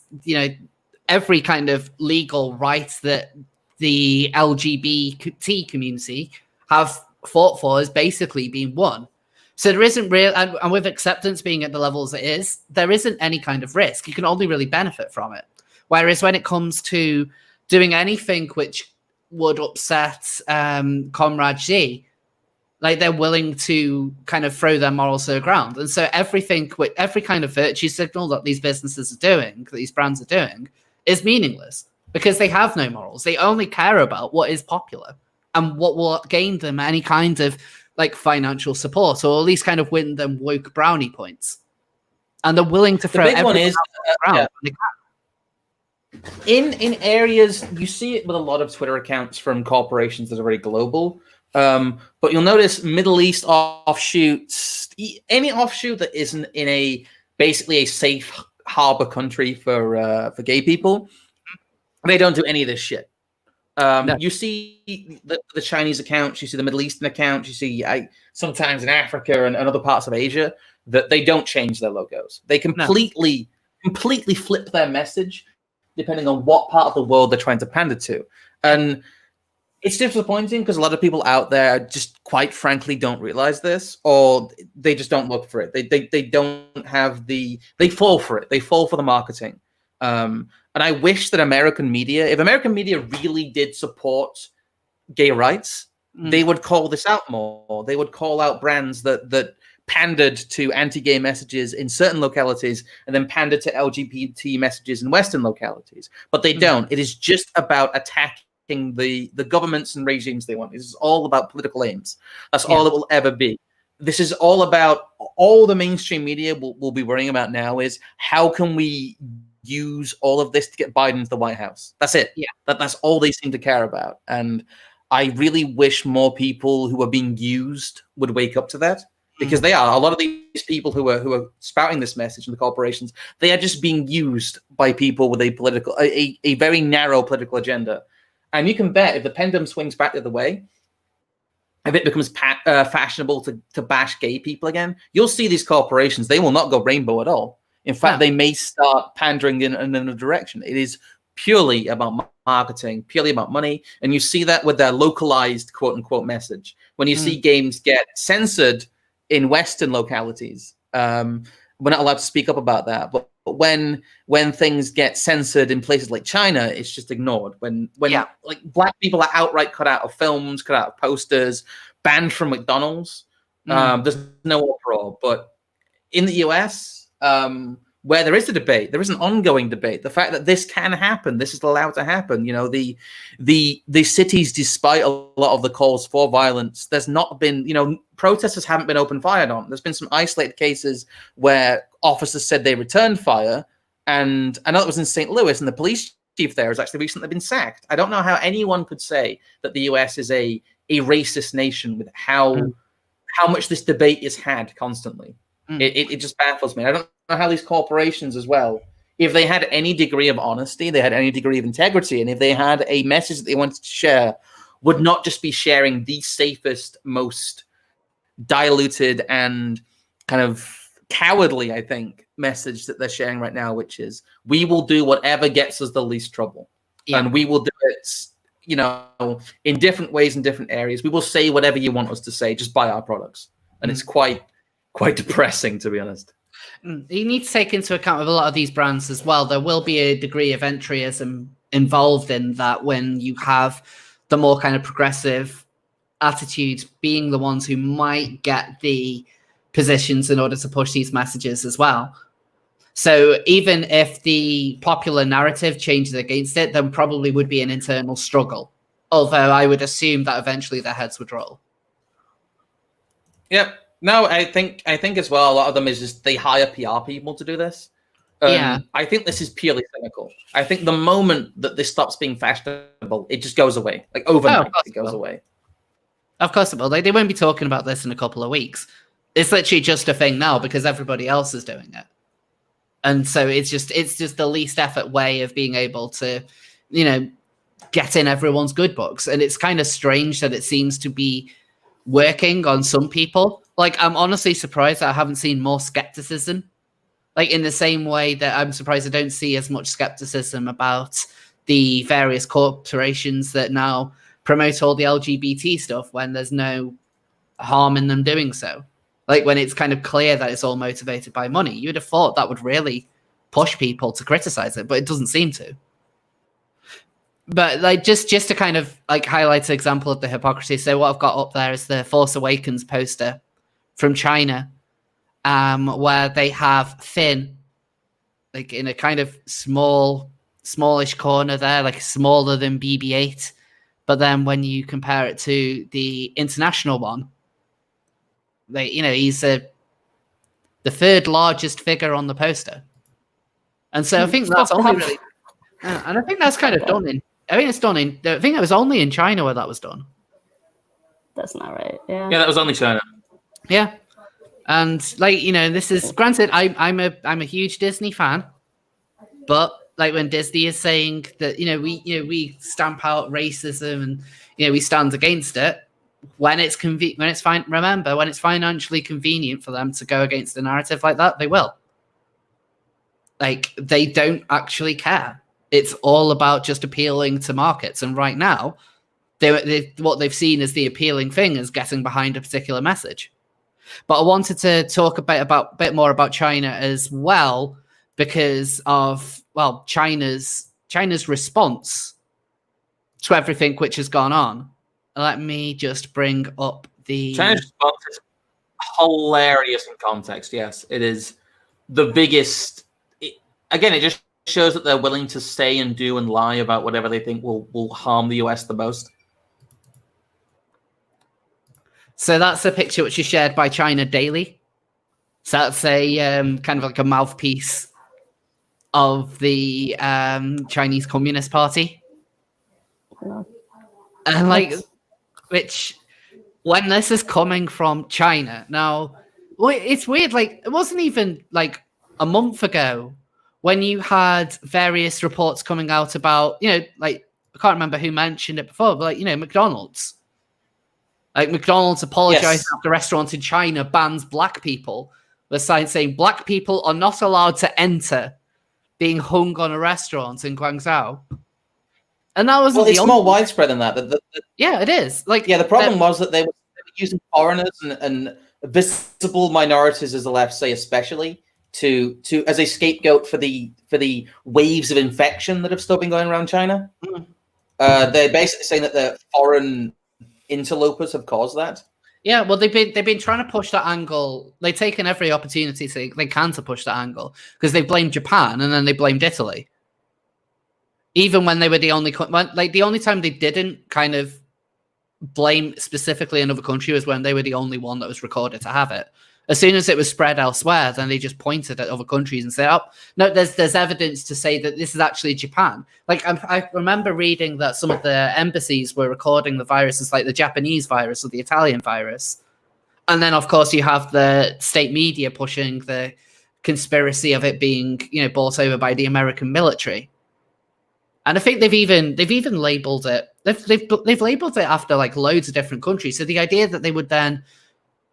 every kind of legal right that the LGBT community have fought for has basically been won. So there isn't real, and with acceptance being at the levels it is, there isn't any kind of risk. You can only really benefit from it. Whereas when it comes to doing anything which would upset Comrade G, like they're willing to kind of throw their morals to the ground. And so everything, with every kind of virtue signal that these businesses are doing, that these brands are doing, is meaningless because they have no morals. They only care about what is popular and what will gain them any kind of like financial support, or at least kind of win them woke brownie points. And they're willing to throw everything around. In areas, you see it with a lot of Twitter accounts from corporations that are very global. But you'll notice Middle East offshoots, any offshoot that isn't in basically a safe harbor country for gay people, they don't do any of this shit. No. You see the Chinese accounts, you see the Middle Eastern accounts, you see sometimes in Africa and other parts of Asia that they don't change their logos. They completely flip their message depending on what part of the world they're trying to pander to. And it's disappointing because a lot of people out there just quite frankly don't realize this, or they just don't look for it. They don't have they fall for it. They fall for the marketing. And I wish that American media, if American media really did support gay rights, they would call this out more. They would call out brands that pandered to anti-gay messages in certain localities and then pandered to LGBT messages in Western localities. But they don't. It is just about attacking the governments and regimes they want. This is all about political aims. That's all it will ever be. This is all about, all the mainstream media will be worrying about now is how can we use all of this to get Biden to the White House. That's it. Yeah. That's all they seem to care about. And I really wish more people who are being used would wake up to that. because they are. A lot of these people who are spouting this message in the corporations, they are just being used by people with a very narrow political agenda. And you can bet if the pendulum swings back the other way, if it becomes fashionable to bash gay people again, you'll see these corporations, they will not go rainbow at all. In fact, they may start pandering in another direction. It is purely about marketing, purely about money. And you see that with their localized quote unquote message. When you see games get censored in Western localities, we're not allowed to speak up about that. But when things get censored in places like China, it's just ignored. When like black people are outright cut out of films, cut out of posters, banned from McDonald's, there's no uproar. But in the US, where there is a debate, there is an ongoing debate. The fact that this can happen, this is allowed to happen. You know, the cities, despite a lot of the calls for violence, there's not been, protesters haven't been open fired on. There's been some isolated cases where officers said they returned fire, and I know it was in St. Louis, and the police chief there has actually recently been sacked. I don't know how anyone could say that the US is a racist nation with how much this debate is had constantly. It just baffles me. I don't know how these corporations as well, if they had any degree of honesty, they had any degree of integrity, and if they had a message that they wanted to share, would not just be sharing the safest, most diluted and kind of cowardly, I think, message that they're sharing right now, which is, we will do whatever gets us the least trouble. And we will do it, in different ways, in different areas. We will say whatever you want us to say, just buy our products. And it's quite depressing, to be honest. You need to take into account with a lot of these brands as well, there will be a degree of entryism involved in that when you have the more kind of progressive attitudes being the ones who might get the positions in order to push these messages as well. So even if the popular narrative changes against it, then probably would be an internal struggle. Although I would assume that eventually their heads would roll. Yep. No, I think as well, a lot of them is just they hire PR people to do this. I think this is purely cynical. I think the moment that this stops being fashionable, it just goes away. Like overnight, it goes away. Of course it will. They won't be talking about this in a couple of weeks. It's literally just a thing now because everybody else is doing it. And so it's just the least effort way of being able to, get in everyone's good books. And it's kind of strange that it seems to be working on some people. Like, I'm honestly surprised that I haven't seen more skepticism. Like, in the same way that I'm surprised I don't see as much skepticism about the various corporations that now promote all the LGBT stuff when there's no harm in them doing so. Like, when it's kind of clear that it's all motivated by money, you'd have thought that would really push people to criticize it, but it doesn't seem to. But like just to kind of like highlight an example of the hypocrisy. So what I've got up there is the Force Awakens poster from China, where they have Finn like in a kind of smallish corner there, like smaller than BB-8. But then when you compare it to the international one, like he's the third largest figure on the poster. And so I think that's only really, and I think that's kind of done in. I think it's done in. I think it was only in China where that was done. That's not right. Yeah. Yeah, that was only China. Yeah, and like this is granted. I'm a huge Disney fan, but like when Disney is saying that we stamp out racism and we stand against it when it's remember when it's financially convenient for them to go against a narrative like that, they will. Like they don't actually care. It's all about just appealing to markets. And right now, what they've seen as the appealing thing is getting behind a particular message. But I wanted to talk a bit more about China as well, because of China's response to everything which has gone on. Let me just bring up the China's response is hilarious in context. Yes, it is the biggest. Again, it just shows that they're willing to say and do and lie about whatever they think will harm the US the most. So that's a picture which is shared by China Daily. So that's a kind of like a mouthpiece of the Chinese Communist Party. And like, which when this is coming from China, now Well, it's weird. Like, it wasn't even like a month ago when you had various reports coming out about, like, I can't remember who mentioned it before, but like, McDonald's. Like, McDonald's apologized after restaurant in China bans black people. The sign saying black people are not allowed to enter, being hung on a restaurant in Guangzau. And that was it's more widespread than that. Yeah, it is. Like, the problem was that they were using foreigners and visible minorities, as the left say, especially to as a scapegoat for the waves of infection that have still been going around China. They're basically saying that the foreign interlopers have caused that. Yeah, well, they've been trying to push that angle. They've taken every opportunity they can to push that angle, because they blamed Japan and then they blamed Italy. Even when they were the only time they didn't kind of blame specifically another country was when they were the only one that was recorded to have it. As soon as it was spread elsewhere, then they just pointed at other countries and said, "Oh, no, there's evidence to say that this is actually Japan." Like, I remember reading that some of the embassies were recording the virus as like the Japanese virus or the Italian virus, and then of course you have the state media pushing the conspiracy of it being, bought over by the American military. And I think they've even labeled it. They've labeled it after like loads of different countries. So the idea that they would then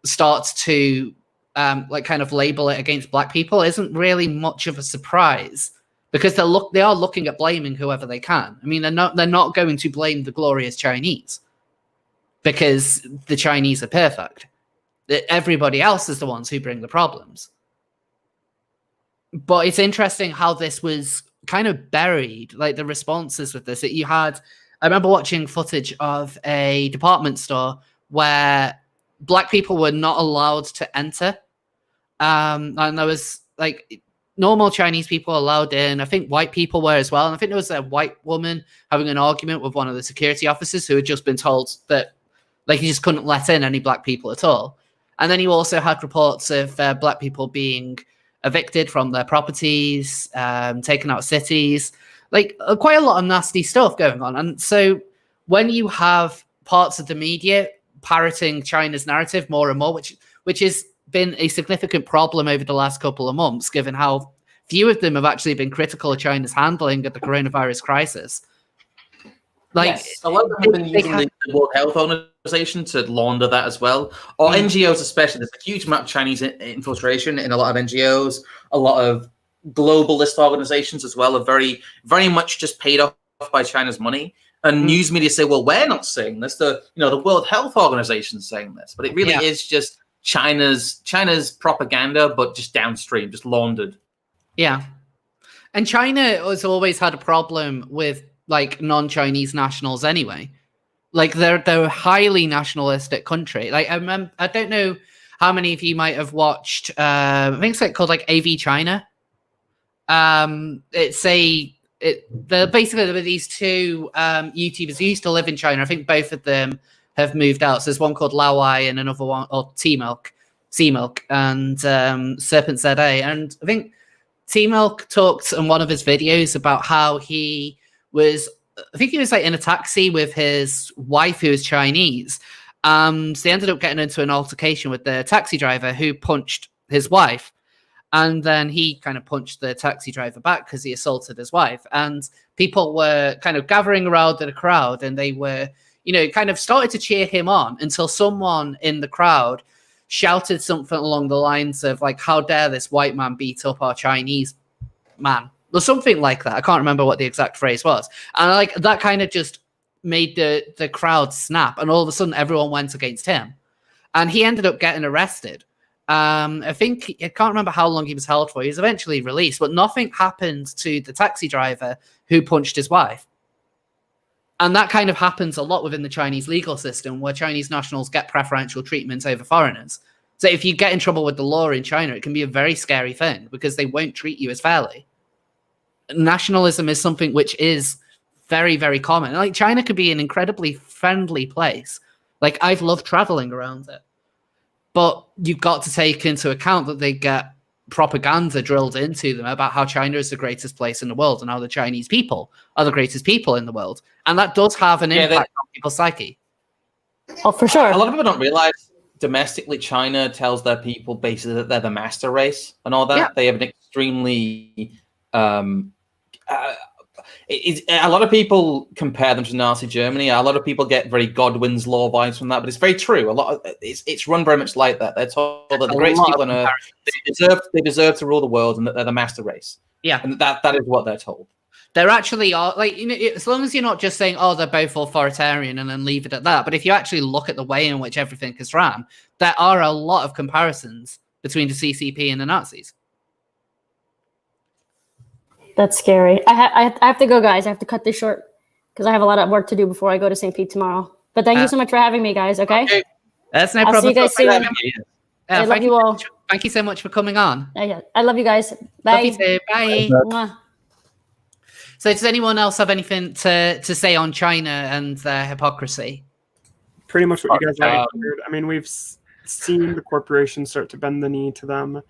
start to kind of label it against black people isn't really much of a surprise, because they are looking at blaming whoever they can. I mean, they're not going to blame the glorious Chinese, because the Chinese are perfect. Everybody else is the ones who bring the problems. But it's interesting how this was kind of buried, like the responses with this. I remember watching footage of a department store where black people were not allowed to enter. And there was like normal Chinese people allowed in. I think white people were as well. And I think there was a white woman having an argument with one of the security officers who had just been told that like he just couldn't let in any black people at all. And then you also had reports of black people being evicted from their properties, taken out of cities, like quite a lot of nasty stuff going on. And so when you have parts of the media parroting China's narrative more and more, which has been a significant problem over the last couple of months, given how few of them have actually been critical of China's handling of the coronavirus crisis. Like, yes, a lot of them have been using the World Health Organization to launder that as well, or NGOs especially. There's a huge amount of Chinese infiltration in a lot of NGOs. A lot of globalist organizations as well are very, very much just paid off by China's money. And news media say, "Well, we're not saying this. The World Health Organization is saying this," but it really is just China's propaganda, but just downstream, just laundered. Yeah, and China has always had a problem with like non-Chinese nationals anyway. Like they're a highly nationalistic country. Like I don't know how many of you might have watched. I think it's called like AV China. They're basically these two YouTubers who used to live in China. I think both of them have moved out. So there's one called Lawai and another one, or Sea Milk, and Serpent ZA. And I think Sea Milk talked in one of his videos about how he was like in a taxi with his wife who is Chinese. They ended up getting into an altercation with the taxi driver who punched his wife. And then he kind of punched the taxi driver back because he assaulted his wife. And people were kind of gathering around in a crowd, and they were, kind of started to cheer him on until someone in the crowd shouted something along the lines of like, "How dare this white man beat up our Chinese man?" Or something like that. I can't remember what the exact phrase was. And like that kind of just made the crowd snap. And all of a sudden everyone went against him. And he ended up getting arrested. I can't remember how long he was held for. He was eventually released, but nothing happened to the taxi driver who punched his wife. And that kind of happens a lot within the Chinese legal system, where Chinese nationals get preferential treatment over foreigners. So if you get in trouble with the law in China, it can be a very scary thing because they won't treat you as fairly. Nationalism is something which is very, very common. Like China could be an incredibly friendly place. Like I've loved traveling around it. But you've got to take into account that they get propaganda drilled into them about how China is the greatest place in the world and how the Chinese people are the greatest people in the world. And that does have an impact on people's psyche. Oh, for sure. A lot of people don't realize domestically, China tells their people basically that they're the master race and all that. Yeah. They have an extremely a lot of people compare them to Nazi Germany. A lot of people get very Godwin's law vibes from that, but it's very true. A lot of it's run very much like that. They're told that the greatest people on earth, they deserve to rule the world, and that they're the master race. Yeah, and that is what they're told. There actually are, like, you know, as long as you're not just saying, oh, they're both authoritarian and then leave it at that. But if you actually look at the way in which everything is ran, there are a lot of comparisons between the CCP and the Nazis. That's scary. I have to go, guys. I have to cut this short because I have a lot of work to do before I go to St. Pete tomorrow. But thank you so much for having me, guys. Okay? That's no I'll problem. see you guys soon. I love you all. Thank you so much for coming on. I love you guys. Bye. Love you too. Bye. Mwah. So does anyone else have anything to say on China and their hypocrisy? Pretty much what you guys already heard. I mean, we've seen the corporations start to bend the knee to them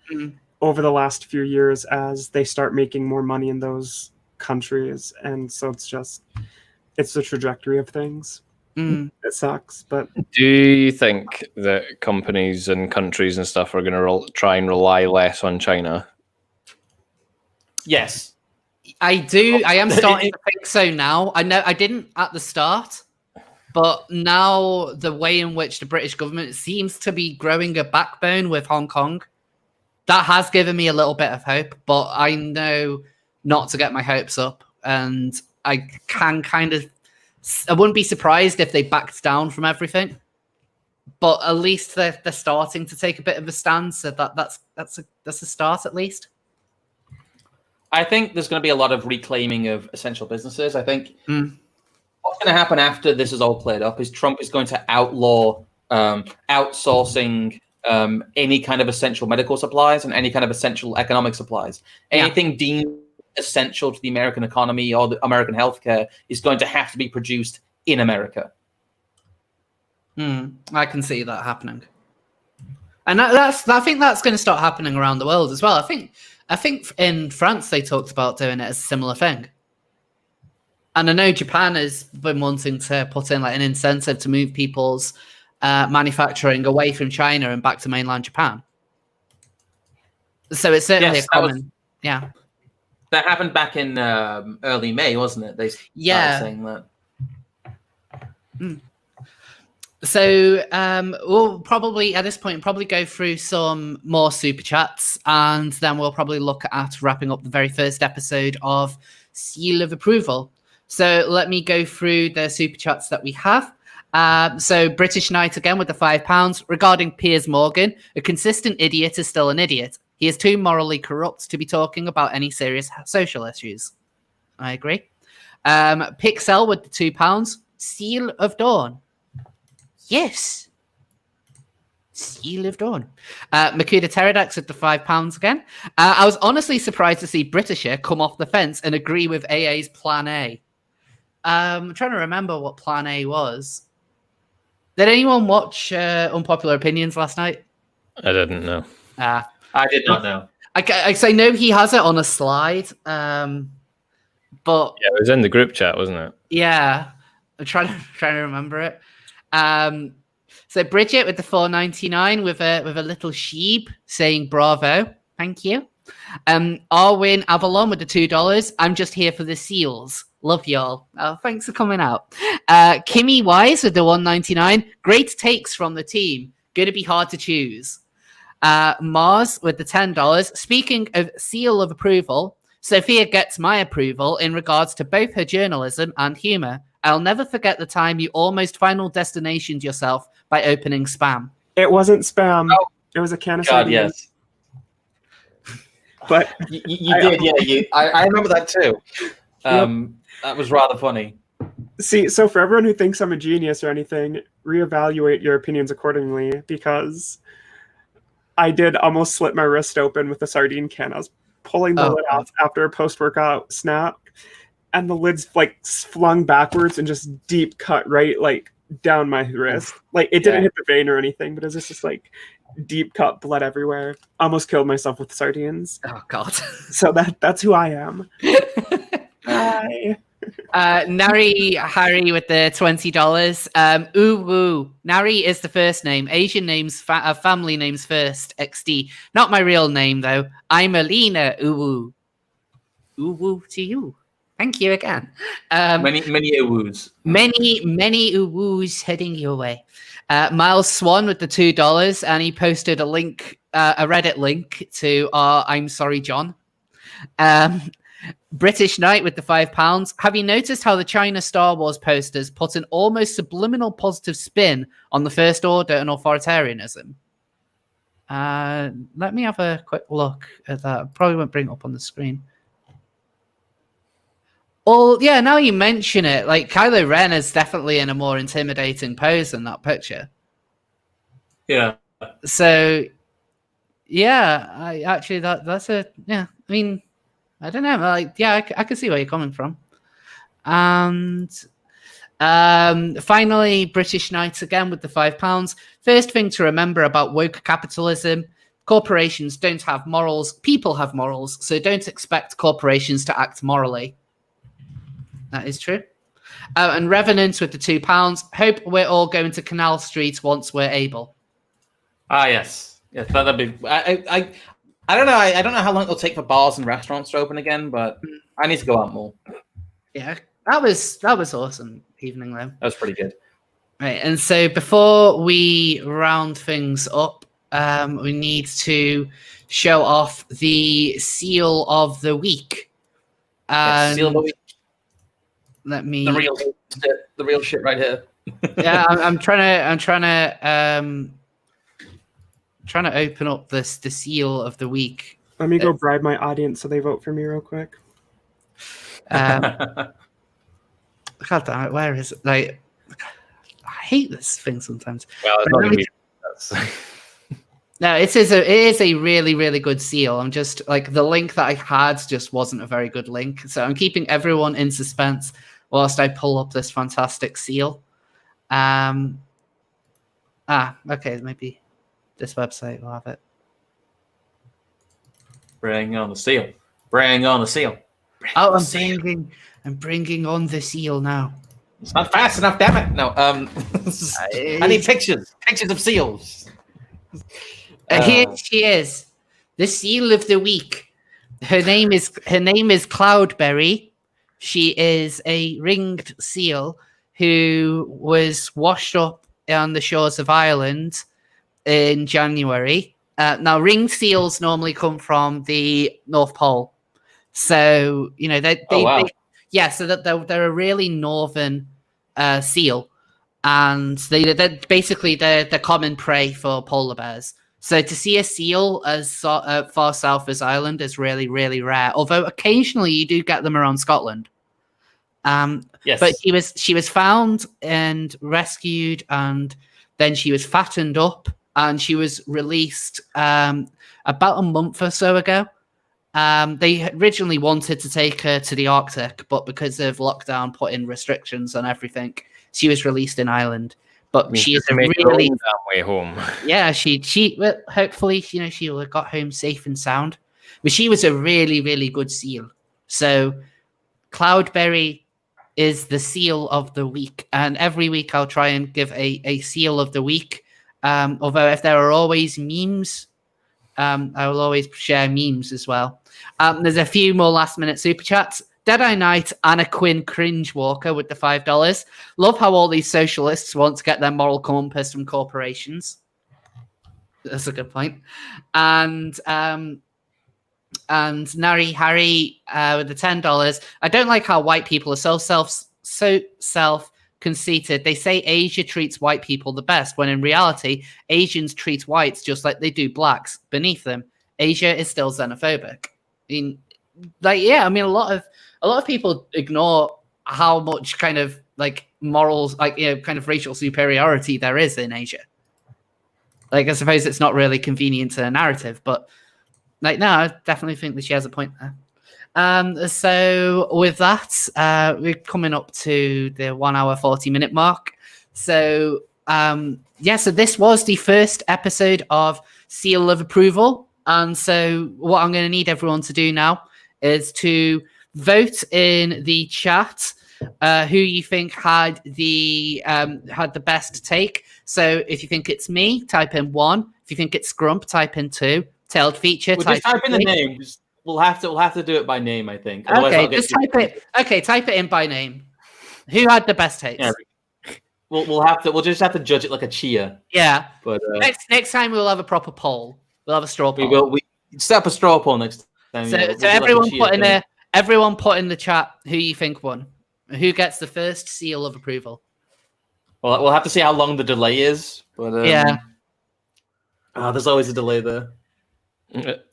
over the last few years as they start making more money in those countries. And so it's the trajectory of things. It sucks, but... Do you think that companies and countries and stuff are going to try and rely less on China? Yes. I do. I am starting to think so now. I know I didn't at the start, but now the way in which the British government seems to be growing a backbone with Hong Kong, that has given me a little bit of hope, but I know not to get my hopes up. And I wouldn't be surprised if they backed down from everything, but at least they're starting to take a bit of a stance. So that's a start at least. I think there's going to be a lot of reclaiming of essential businesses. I think what's going to happen after this is all played up is Trump is going to outlaw outsourcing any kind of essential medical supplies and any kind of essential economic supplies. Anything deemed essential to the American economy or the American healthcare is going to have to be produced in America. I can see that happening. And I think that's going to start happening around the world as well. I think in France they talked about doing it as a similar thing. And I know Japan has been wanting to put in like an incentive to move people's manufacturing away from China and back to mainland Japan. So it's certainly a common... That happened back in early May, wasn't it? They started saying that. So we'll probably, at this point, go through some more super chats, and then we'll probably look at wrapping up the very first episode of Seal of Approval. So let me go through the super chats that we have. So British Knight again with the £5. Regarding Piers Morgan, a consistent idiot is still an idiot. He is too morally corrupt to be talking about any serious social issues. I agree. Pixel with the £2. Seal of Dawn. Yes. Seal of Dawn. Makuda Pterodax with the £5 again. I was honestly surprised to see Britisher come off the fence and agree with AA's Plan A. I'm trying to remember what Plan A was. Did anyone watch Unpopular Opinions last night? I didn't know. I did not know. I know he has it on a slide, but yeah, it was in the group chat, wasn't it? Yeah, I'm trying to remember it. So Bridget with the $4.99 with a little sheep saying bravo, thank you. Arwin Avalon with the $2. I'm just here for the seals. Love y'all. Oh, thanks for coming out. Kimmy Wise with the $1.99. Great takes from the team. Gonna be hard to choose. Mars with the $10. Speaking of seal of approval, Sophia gets my approval in regards to both her journalism and humor. I'll never forget the time you almost final destinationed yourself by opening spam. It wasn't spam. Oh. It was a can of sardines. Yes. But you did, yeah. I remember that too. That was rather funny. See, so for everyone who thinks I'm a genius or anything, reevaluate your opinions accordingly, because I did almost slit my wrist open with a sardine can. I was pulling the lid off after a post-workout snack, and the lid's like flung backwards and just deep cut right like down my wrist. Like it didn't hit the vein or anything, but it was just like deep cut, blood everywhere. Almost killed myself with sardines. Oh God! So that's who I am. Hi. Nari Harry with the $20. Uwu. Nari is the first name. Asian names, family names first. XD. Not my real name though. I'm Alina Uwu. Uwu to you. Thank you again. Many woos. Many uwoos heading your way. Miles Swan with the $2, and he posted a link, a Reddit link to our I'm Sorry John. British Knight with the £5. Have you noticed how the China Star Wars posters put an almost subliminal positive spin on the First Order and authoritarianism? Let me have a quick look at that. Probably won't bring it up on the screen. Well, yeah, now you mention it, like Kylo Ren is definitely in a more intimidating pose in that picture. Yeah. So, yeah, that's a, yeah, I mean, I don't know, like, yeah, I can see where you're coming from. And finally, British Knights again with the £5. First thing to remember about woke capitalism: corporations don't have morals, people have morals, so don't expect corporations to act morally. That is true. And Revenant with the £2. Hope we're all going to Canal Street once we're able. Yes. Yes, that'd be. I don't know. I don't know how long it'll take for bars and restaurants to open again, but I need to go out more. Yeah, that was awesome evening though. That was pretty good. Right, and so before we round things up, we need to show off the seal of the week. Seal of the week. Let me the real shit right here. Yeah, I'm trying to open up the seal of the week. Let me go bribe my audience so they vote for me real quick. God damn it, where is it? Like, I hate this thing sometimes. Well, it's not gonna be. No, it is a really, really good seal. I'm just like, the link that I had just wasn't a very good link, so I'm keeping everyone in suspense whilst I pull up this fantastic seal. Okay, maybe this website will have it. Bring on the seal. Bring on the seal. I'm bringing on the seal now. It's not fast enough, damn it. No, I need pictures. Pictures of seals. Here she is, the seal of the week. Her name is Cloudberry. She is a ringed seal who was washed up on the shores of Ireland in January. Now, ringed seals normally come from the North Pole, so you know they're a really northern seal, and they're basically they're common prey for polar bears. So to see a seal as far south as Ireland is really, really rare. Although occasionally you do get them around Scotland. Yes. But she was found and rescued, and then she was fattened up, and she was released about a month or so ago. They originally wanted to take her to the Arctic, but because of lockdown putting restrictions on everything, she was released in Ireland. But she is really way home. Yeah, well, hopefully, you know, she got home safe and sound. But she was a really, really good seal. So Cloudberry is the seal of the week, and every week I'll try and give a seal of the week. Although if there are always memes, I will always share memes as well. There's a few more last minute super chats. Deadeye Knight, Anna Quinn Cringe Walker with the $5. Love how all these socialists want to get their moral compass from corporations. That's a good point. And Nari Harry with the $10. I don't like how white people are so self-conceited. They say Asia treats white people the best, when in reality, Asians treat whites just like they do blacks beneath them. Asia is still xenophobic. I mean, a lot of people ignore how much kind of like morals, like, you know, kind of racial superiority there is in Asia. Like, I suppose it's not really convenient to a narrative, but like, no, I definitely think that she has a point there. So with that, we're coming up to the 1 hour, 40-minute mark. So, so this was the first episode of Seal of Approval. And so what I'm going to need everyone to do now is to vote in the chat who you think had the best take. So if you think it's me, type in 1. If you think it's Scrump, type in 2. Tailed feature, We'll just type in the names. We'll have to do it by name, I think. Otherwise Okay, I'll get just type it. Okay, type it in by name. Who had the best takes? Yeah. We'll just have to judge it like a cheer. Yeah. But next time we'll have a proper poll. We'll have a straw poll. we will. We set up a straw poll next time. So, yeah. so everyone put in the chat who you think won. Who gets the first seal of approval? Well, we'll have to see how long the delay is. But yeah. There's always a delay there.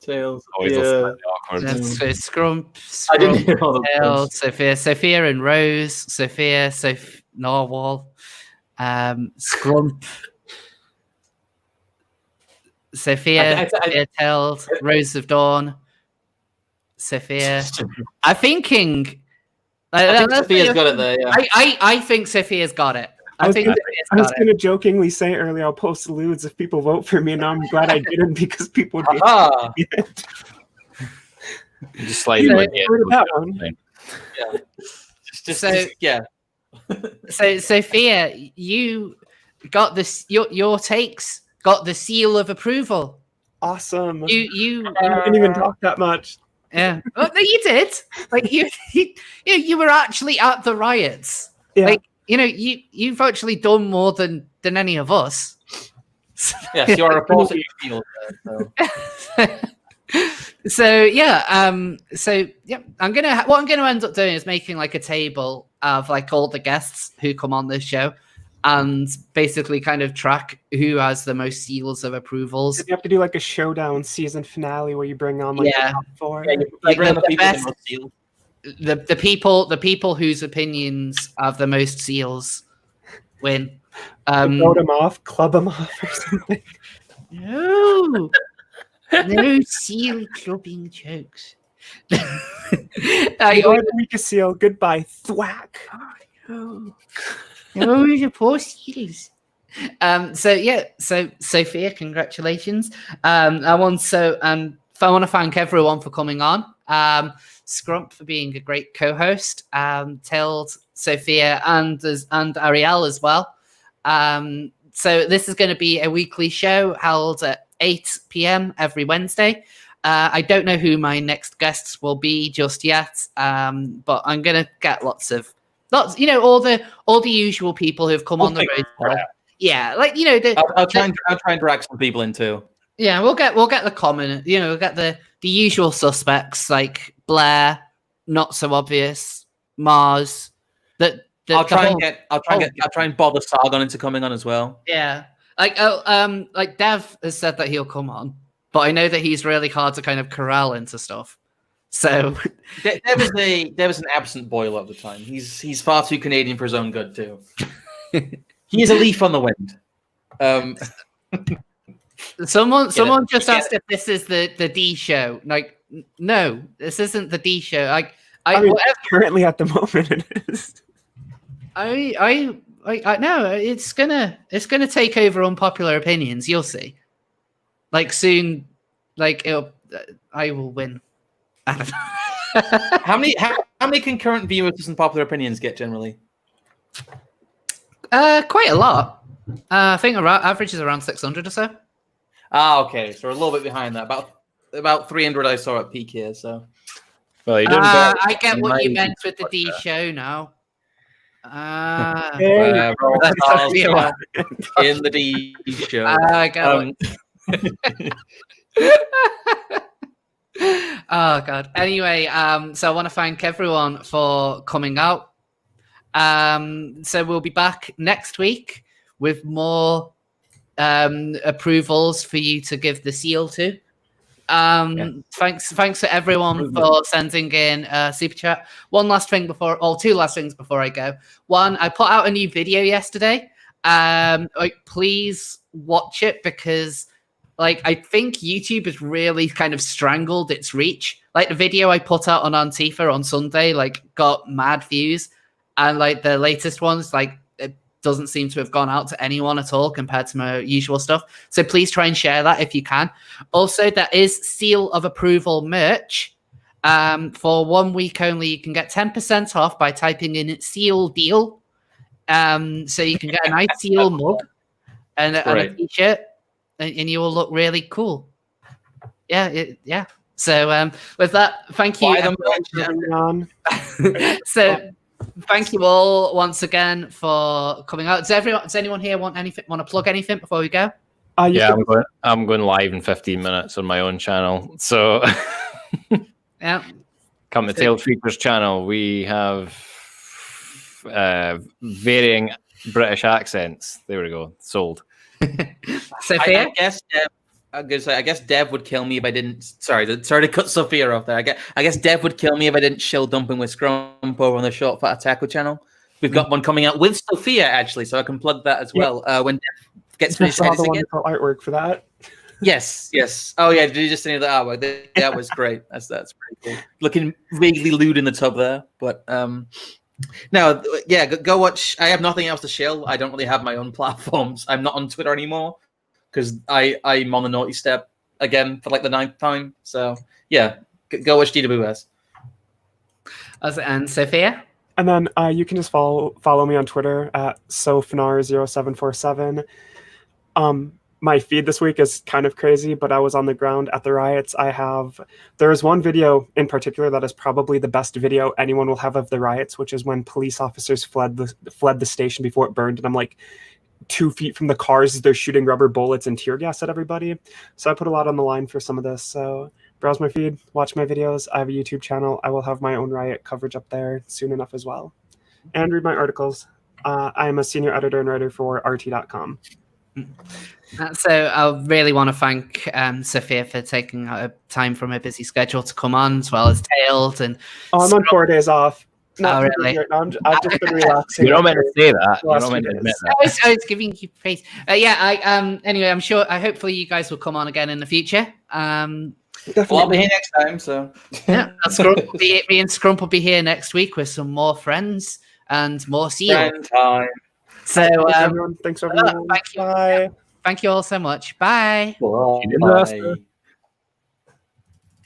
Tails. Yeah. So Scrump, I didn't hear all the Tails, Sophia and Rose, Narwhal, Scrump, Sophia, Tails, Rose of Dawn, Sophia. I'm thinking. I think Sophia's got it there. Yeah. I think Sophia's got it. I was going to jokingly say earlier, I'll post lewds if people vote for me, and I'm glad I didn't because people would be just slightly that one. Yeah. So Sophia, you got this. Your takes got the seal of approval. Awesome. You didn't even talk that much. Yeah. Oh, no, you did. Like you were actually at the riots. Yeah. Like, you've actually done more than any of us. Yes, you're a reporter. So yeah, what I'm gonna end up doing is making like a table of like all the guests who come on this show, and basically kind of track who has the most seals of approvals. You have to do like a showdown season finale where you bring on like the top 4. Yeah, like the people whose opinions have the most seals win. Vote them off, club them off, or something. No seal clubbing jokes. Weak a seal. Goodbye. Thwack. Oh, the poor seals. So Sophia, congratulations. I want to thank everyone for coming on. Scrump for being a great co-host, Tailed, Sophia, and Ariel as well. So this is going to be a weekly show held at 8 p.m. every Wednesday. I don't know who my next guests will be just yet, but I'm going to get lots, all the usual people who've come on the road. Yeah, like I'll try and drag some people in too. Yeah, we'll get the common, we'll get the usual suspects like Blair, not so obvious, Mars. I'll try and bother Sargon into coming on as well. Yeah, like Dev has said that he'll come on, but I know that he's really hard to kind of corral into stuff. So Dev is an absent boy a lot of the time. He's far too Canadian for his own good too. He is a leaf on the wind. Someone just asked if this is the D show. Like, no, this isn't the D show. I mean, currently at the moment it is. I know it's gonna take over unpopular opinions. You'll see. Like soon, like I will win. I don't know. How many concurrent viewers does Unpopular Opinions get generally? Quite a lot. I think average is around 600 or so. Okay, so we're a little bit behind that. About 300 I saw at peak here. So, well, you I get what you meant with the D show now. In the D show. I got Oh god. Anyway, so I want to thank everyone for coming out. So we'll be back next week with more approvals for you to give the seal to. Thanks to everyone for sending in super chat. Two last things before I go. One, I put out a new video yesterday. Please watch it because I think YouTube has really kind of strangled its reach. Like the video I put out on Antifa on Sunday, got mad views, and the latest ones, it doesn't seem to have gone out to anyone at all compared to my usual stuff. So please try and share that if you can. Also, there is seal of approval merch. For 1 week only, you can get 10% off by typing in Seal Deal. So you can get a nice Seal mug and a t-shirt, and you will look really cool. Yeah. So with that, thank you. So thank you all once again for coming out. Does anyone here want to plug anything before we go? I'm going live in 15 minutes on my own channel. So yeah, come to Tailed Freakers channel. We have varying British accents. There we go. Sold. Sophia? I guess Dev would kill me if I didn't. Sorry to cut Sophia off there. I guess Dev would kill me if I didn't shill dumping with Scrump over on the Short Fat Taco channel. We've got one coming out with Sophia actually, so I can plug that as well. When Dev gets finished editing the wonderful artwork for that. Yes. Oh yeah, did you just see the artwork? That was great. That's pretty cool. Looking vaguely lewd in the tub there, but no, yeah, go watch. I have nothing else to shill. I don't really have my own platforms. I'm not on Twitter anymore because I'm on the naughty step again for like the 9th time. So yeah, go watch DWS. And Sophia? And then you can just follow me on Twitter at Sofnar0747. My feed this week is kind of crazy, but I was on the ground at the riots. There is one video in particular that is probably the best video anyone will have of the riots, which is when police officers fled the station before it burned. And I'm like 2 feet from the cars as they're shooting rubber bullets and tear gas at everybody. So I put a lot on the line for some of this. So browse my feed, watch my videos. I have a YouTube channel. I will have my own riot coverage up there soon enough as well. And read my articles. I am a senior editor and writer for RT.com. So I really want to thank Sophia for taking time from her busy schedule to come on, as well as Tailed. And I'm on 4 days off. Not really. I've just been relaxing. You're not meant to say that. You're not meant to admit that. I was giving you praise. Anyway, I'm sure. Hopefully, you guys will come on again in the future. Well, I'll be here next time. So yeah, me and Scrump will be here next week with some more friends and more Seal. Friend time. So thanks everyone. Thank you. Bye. Thank you all so much. Bye. Bye.